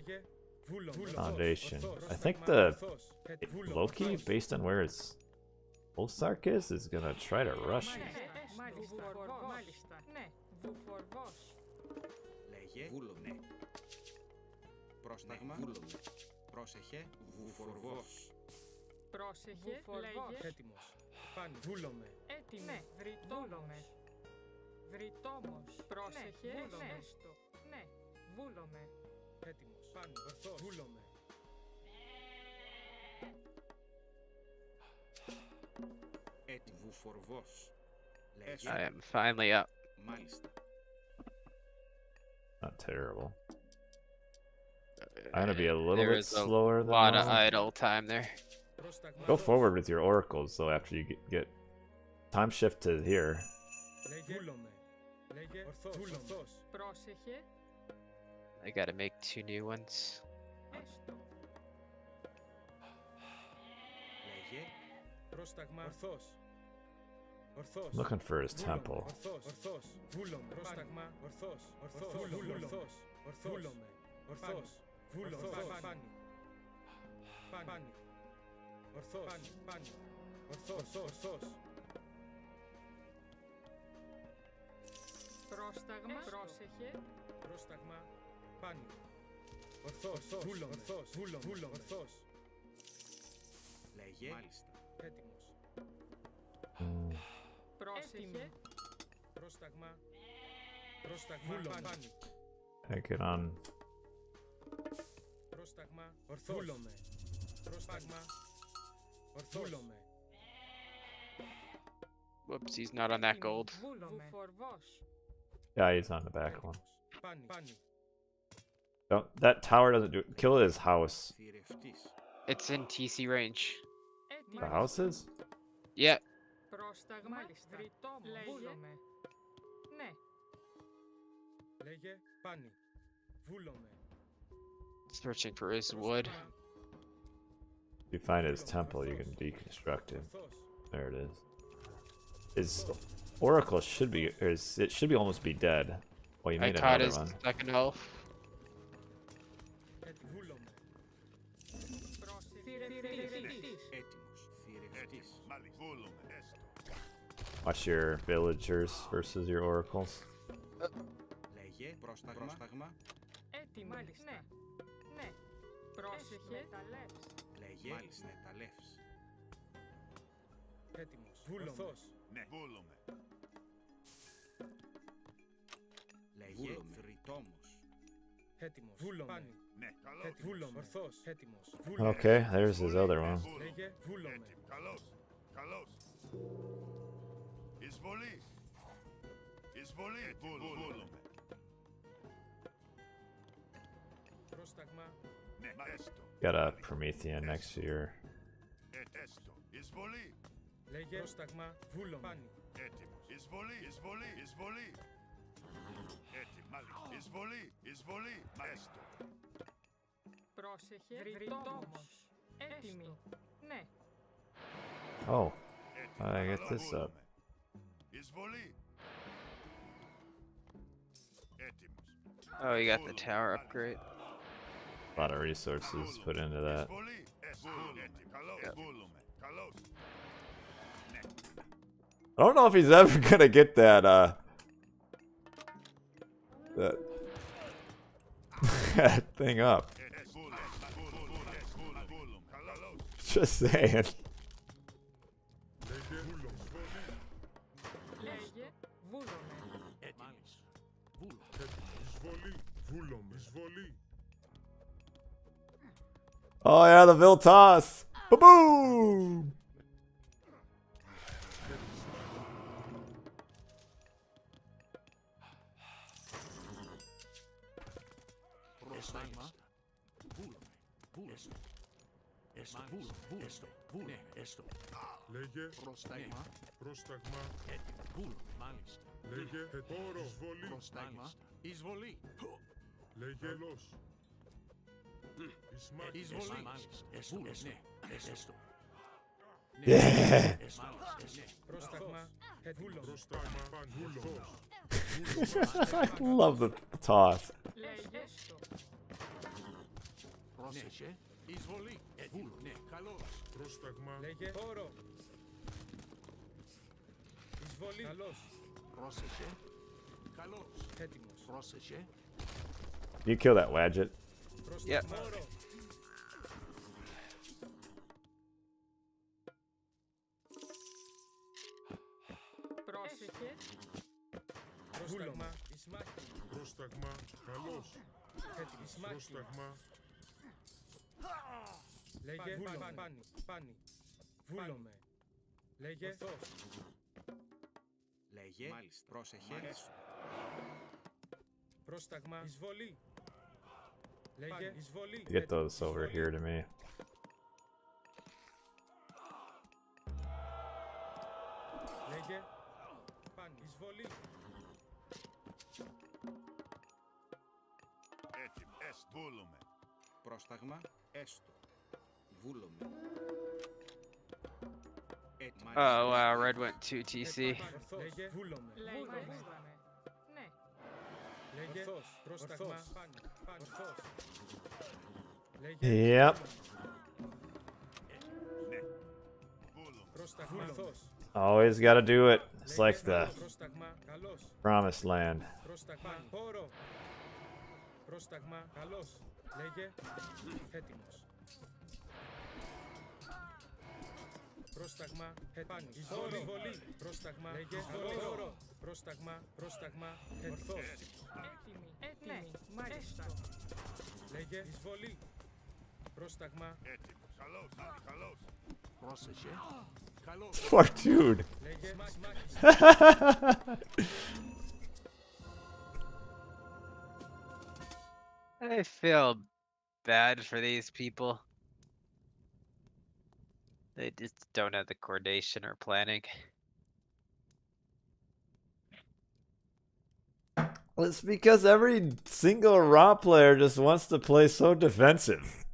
foundation. I think the Loki, based on where his Pulsark is gonna try to rush me. I am finally up. Not terrible. I'm gonna be a little There bit is a slower than lot of normal. idle time there. Πρόσταγμα. Go forward with your oracles though after you get time shift to here. Λέγε. Βούλομαι. Λέγε. Ορθός. Ορθός. Πρόσεχε. I gotta make 2 new ones. Έστω. Λέγε. Πρόσταγμα. Ορθός. Ορθός. Looking for his Βούλομαι. temple. Ορθός. Ορθός. Βούλομαι. Πρόσταγμα. Ορθός. Ορθός. Βούλομαι. Ορθός. Ορθός. Βούλομαι. Ορθός. Βούλομαι. Πάνι. Πάνι. Ορθός. Πάνι. Ορθός. Ορθός. Πρόσταγμα. Πρόσεχε. Πρόσταγμα. Πάνι. Ορθός. Βούλομαι. Ορθός. Βούλομαι. Ορθός. Λέγε. Μάλιστα. Έτοιμος. Πρόσεχε. Πρόσταγμα. Πρόσταγμα. Πάνι. Take it on. Πρόσταγμα. Ορθός. Βούλομαι. Πρόσταγμα. Ορθός. Βούλομαι. Whoops, he's not on that gold. Βούλομαι. Βουφορβός. Yeah, he's on the back one. Πάνι. Πάνι. Don't, that tower doesn't do it. Kill his house. Θηρευτής. It's in TC range. Έτοιμος. The houses? Yeah, Πρόσταγμα. Τριτόμο. Βούλομαι. Ναι. Λέγε. Πάνι. Βούλομαι. searching for his wood. If you find his temple, you can deconstruct it. Ορθός. There it is. His oracle should be, it should be almost be dead. Well, you I made caught another his one. second elf. Βούλομαι. Θηρευτής. Έτοιμος. Θηρευτής. Watch your villagers versus your oracles. Λέγε. Πρόσταγμα. Έτοιμο. Ναι. Ναι. Πρόσεχε. Λέγε. Μάλιστα. Νεταλεύς. Έτοιμος. Βούλομαι. Ορθός. Λέγε. Θρητόμος. Έτοιμος. Βούλομαι. Πάνι. Έτοιμος. Βούλομαι. Ορθός. Έτοιμος. Βούλομαι. Okay, there's his other one. Λέγε. Βούλομαι. Πρόσταγμα. Got a Promethean next to your. Λέγε. Πρόσταγμα. Βούλομαι. Πάνι. Πρόσεχε. Τριτόμος. Έτοιμη. Ναι. Oh, how do I get this up? Oh, you got the tower upgrade. A lot of resources put into that. I don't know if he's ever gonna get that, that, that thing up. Just saying. Λέγε. Βούλομαι. Oh yeah, the Viltas! Boom! Πρόσταγμα. Βούλομαι. Έστω. Έστω. Έστω. Ναι, έστω. Λέγε. Πρόσταγμα. Πρόσταγμα. Έτοιμο. Βούλομαι. Μάλιστα. Λέγε. Πόρο. Εισβολή. Πρόσταγμα. Εισβολή. Λέγε. Καλώς. Εισβολή. Μάλιστα. Έστω. Έστω. Έστω. Yeah! Πρόσταγμα. Βούλομαι. I love the toss. Λέγε. Έστω. Πρόσεχε. Εισβολή. Έτοιμο. Ναι, καλώς. Πρόσταγμα. Λέγε. Πόρο. Εισβολή. Καλώς. Πρόσεχε. Καλώς. Έτοιμος. Πρόσεχε. You kill that Wadget. Πρόσταγμα. Πόρο. Πρόσεχε. Πρόσταγμα. Ισμάχη. Πρόσταγμα, καλώς. Έτοιμο. Ισμάχη. Πρόσταγμα, Λέγε. Πάνι. Πάνι. Πάνι. Βούλομαι. Λέγε. Ορθός. Λέγε. Μάλιστα. Πρόσεχε. Πρόσταγμα. Εισβολή. Λέγε εισβολή. Get those over here to me. Λέγε παν εισβολή. Έτοιμο. Βούλουμε. Πρόσταγμα έστω. Βούλομαι. Oh wow, red went 2 TC. Λέγε βούλομαι. Βούλομαι. Ναι. Λέγε πρόσταγμα παν. Ορθώς. Λέγε Yep. πρόσταγμα ορθώς. Always gotta do it. It's like the Πρόσταγμα καλώς. promised land. Πρόσταγμα πόρο. Πρόσταγμα καλώς. Λέγε έτοιμος. Πρόσταγμα πάνω. Εισβολή. Πρόσταγμα λέγε καλό. Πρόσταγμα ορθώς. Έτοιμη. Έτοιμη. Μάλιστα. Λέγε εισβολή. Πρόσταγμα Έτοιμο. Καλώς. Καλώς. Πρόσεχε. Καλώς. Poor dude. λέγε μάχης. I feel bad for these people. They just don't have the coordination or planning. Well, it's because every single Raw player just wants to play so defensive.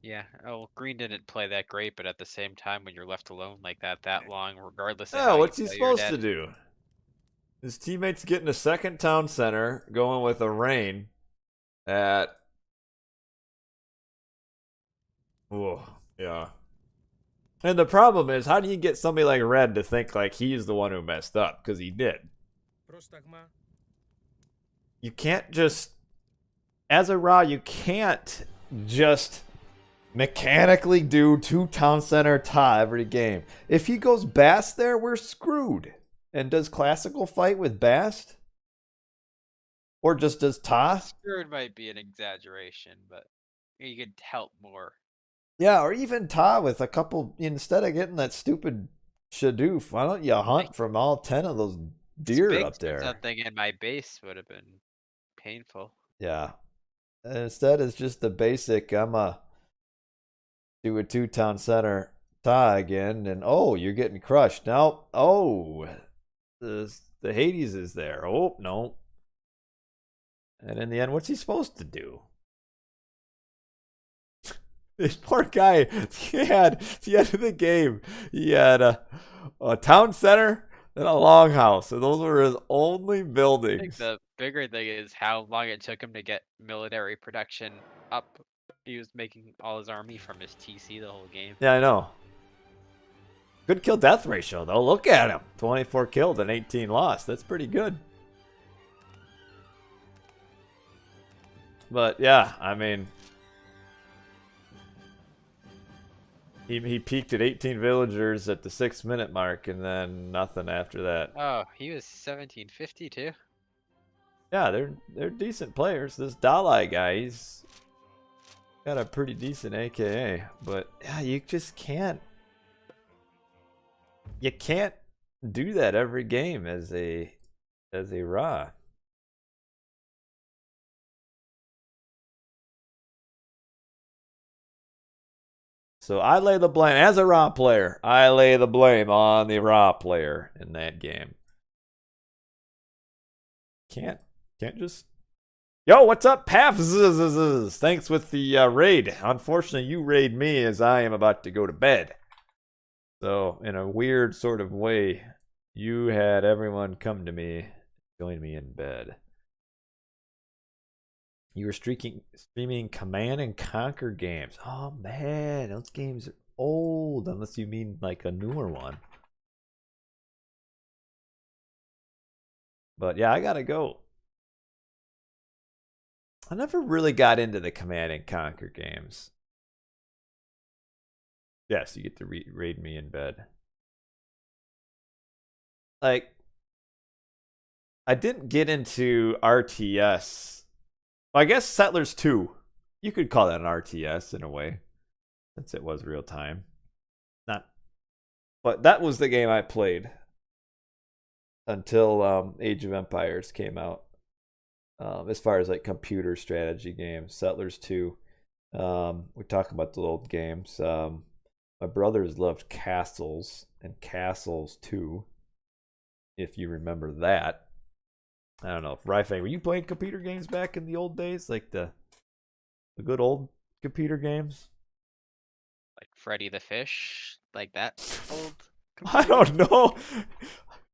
Yeah. Oh, Green didn't play that great, but at the same time, when you're left alone like that long, regardless of Yeah, how what's you he play, you're supposed to dead. do? His teammates getting a second town center, going with a rain at. Whoa, yeah. And the problem is, how do you get somebody like Red to think like he's the one who messed up? Because he did. Πρόσταγμα You can't just, as a Raw, you can't just mechanically do 2 town center Ta every game. If he goes Bast there, we're screwed. And does classical fight with Bast? Or just does Ta? Screwed might be an exaggeration, but you could help more. Yeah, or even Ta with a couple, instead of getting that stupid Shadoof, why don't you hunt from all 10 of those deer Sphinx up or there? something in my base would have been painful. Yeah. And instead, it's just the basic, I'm a do a 2 town center tie again, and oh, you're getting crushed. Now, oh, the Hades is there. Oh, no. And in the end, what's he supposed to do? This poor guy, he had, at the end of the game, he had a town center and a longhouse. And those were his only I think buildings. the bigger thing is how long it took him to get military production up. He was making all his army from his TC the whole game. Yeah, I know. Good kill death ratio, though. Look at him. 24 killed and 18 lost. That's pretty good. But yeah, I mean, he peaked at 18 villagers at the 6-minute mark, and then nothing after that. Oh, he was 1750 too. Yeah, they're decent players. This Dalai guy, he's got a pretty decent AKA, but yeah, you just can't. You can't do that every game as a Ra. So I lay the blame, as a Ra player, I lay the blame on the Ra player in that game. Can't just... Yo, what's up, Paf? Thanks with the raid. Unfortunately, you raid me as I am about to go to bed. So, in a weird sort of way, you had everyone come to me, join me in bed. You were streaming Command and Conquer games. Oh man, those games are old, unless you mean like a newer one. But yeah, I gotta go. I never really got into the Command and Conquer games. Yes, you get to raid me in bed. Like, I didn't get into RTS. Well, I guess Settlers 2. You could call that an RTS in a way, since it was real time. But that was the game I played until Age of Empires came out. As far as like computer strategy games, Settlers 2. We're talking about the old games. My brothers loved Castles and Castles 2, if you remember that. I don't know if RyFang, were you playing computer games back in the old days, like the good old computer games? Like Freddy the Fish, like that old. I don't know.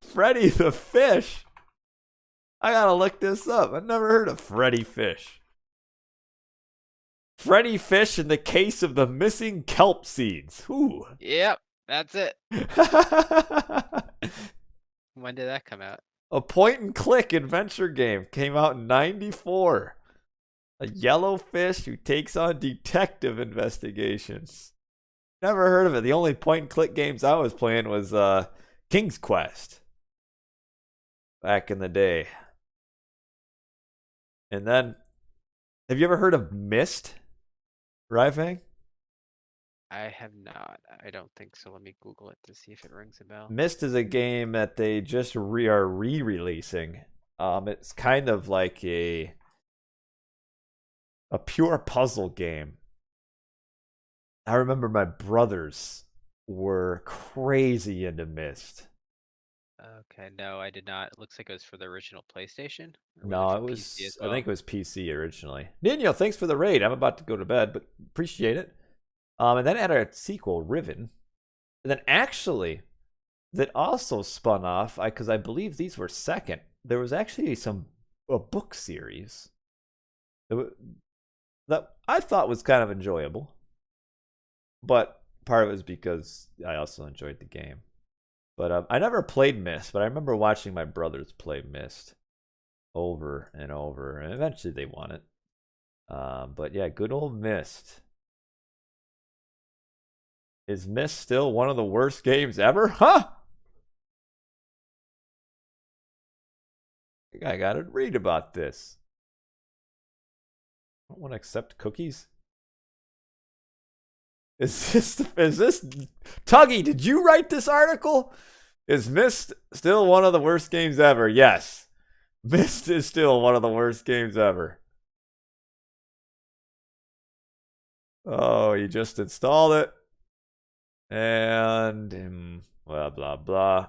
Freddy the Fish. I gotta look this up. I've never heard of Freddy Fish. Freddy Fish in the case of the missing kelp seeds. Ooh. Yep, that's it. When did that come out? A point-and-click adventure game came out in '94. A yellow fish who takes on detective investigations. Never heard of it. The only point-and-click games I was playing was King's Quest back in the day. And then, have you ever heard of Myst, RyFang? I have not. I don't think so. Let me Google it to see if it rings a bell. Myst is a game that they just are re-releasing. It's kind of like a pure puzzle game. I remember my brothers were crazy into Myst. Okay, no, I did not. It looks like it was for the original PlayStation. Or No, it for was. PC as I well? think it was PC originally. Nino, thanks for the raid. I'm about to go to bed, but appreciate it. And then had a sequel, Riven, and then actually, that also spun off because I believe these were second. There was actually a book series that I thought was kind of enjoyable, but part of it was because I also enjoyed the game. But I never played Myst, but I remember watching my brothers play Myst over and over, and eventually they won it. But yeah, good old Myst. Is Myst still one of the worst games ever? Huh? I gotta read about this. I don't want to accept cookies. Is this Tuggy, did you write this article? Is Myst still one of the worst games ever? Yes. Myst is still one of the worst games ever. Oh, you just installed it. And blah blah blah.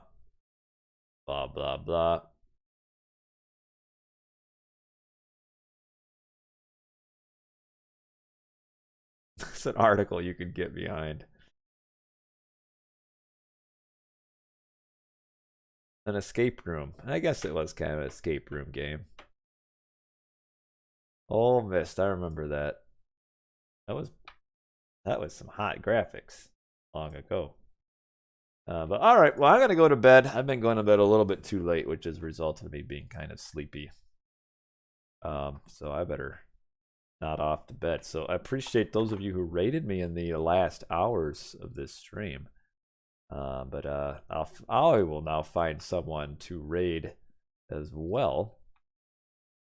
Blah blah blah. It's an article you could get behind. An escape room. I guess it was kind of an escape room game. Oh, Myst, I remember that. That was some hot graphics long ago. But all right, well, I'm gonna go to bed. I've been going to bed a little bit too late, which has resulted in me being kind of sleepy. So I better not off to bed. So I appreciate those of you who rated me in the last hours of this stream. But I will now find someone to raid as well,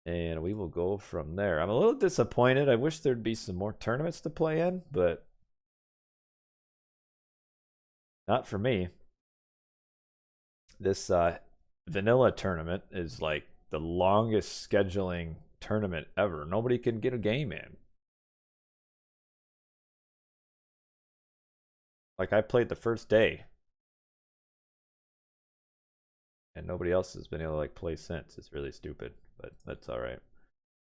and we will go from there. I'm a little disappointed. I wish there'd be some more tournaments to play in, but not for me. This vanilla tournament is like the longest scheduling tournament ever. Nobody can get a game in. Like, I played the first day, and nobody else has been able to like play since. It's really stupid, but that's all right.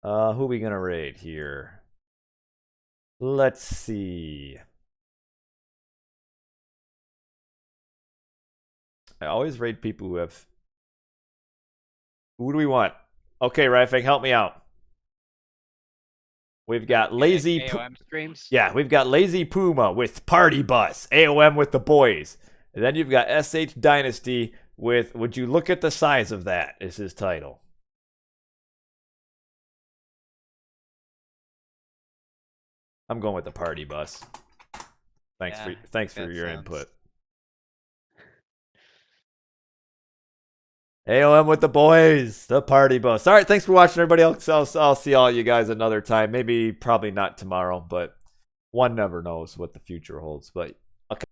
Who we gonna raid here? Let's see. I always raid people who have. Who do we want? Okay, RyFang, help me out. We've got Lazy AOM streams. Yeah, we've got Lazy Puma with Party Bus, AOM with the boys. And then you've got SH Dynasty with Would You Look at the Size of That is his title. I'm going with the Party Bus. Thanks for your input. AOM with the boys, the Party Bus. All right, thanks for watching, everybody else. I'll see all you guys another time. Maybe, probably not tomorrow, but one never knows what the future holds. But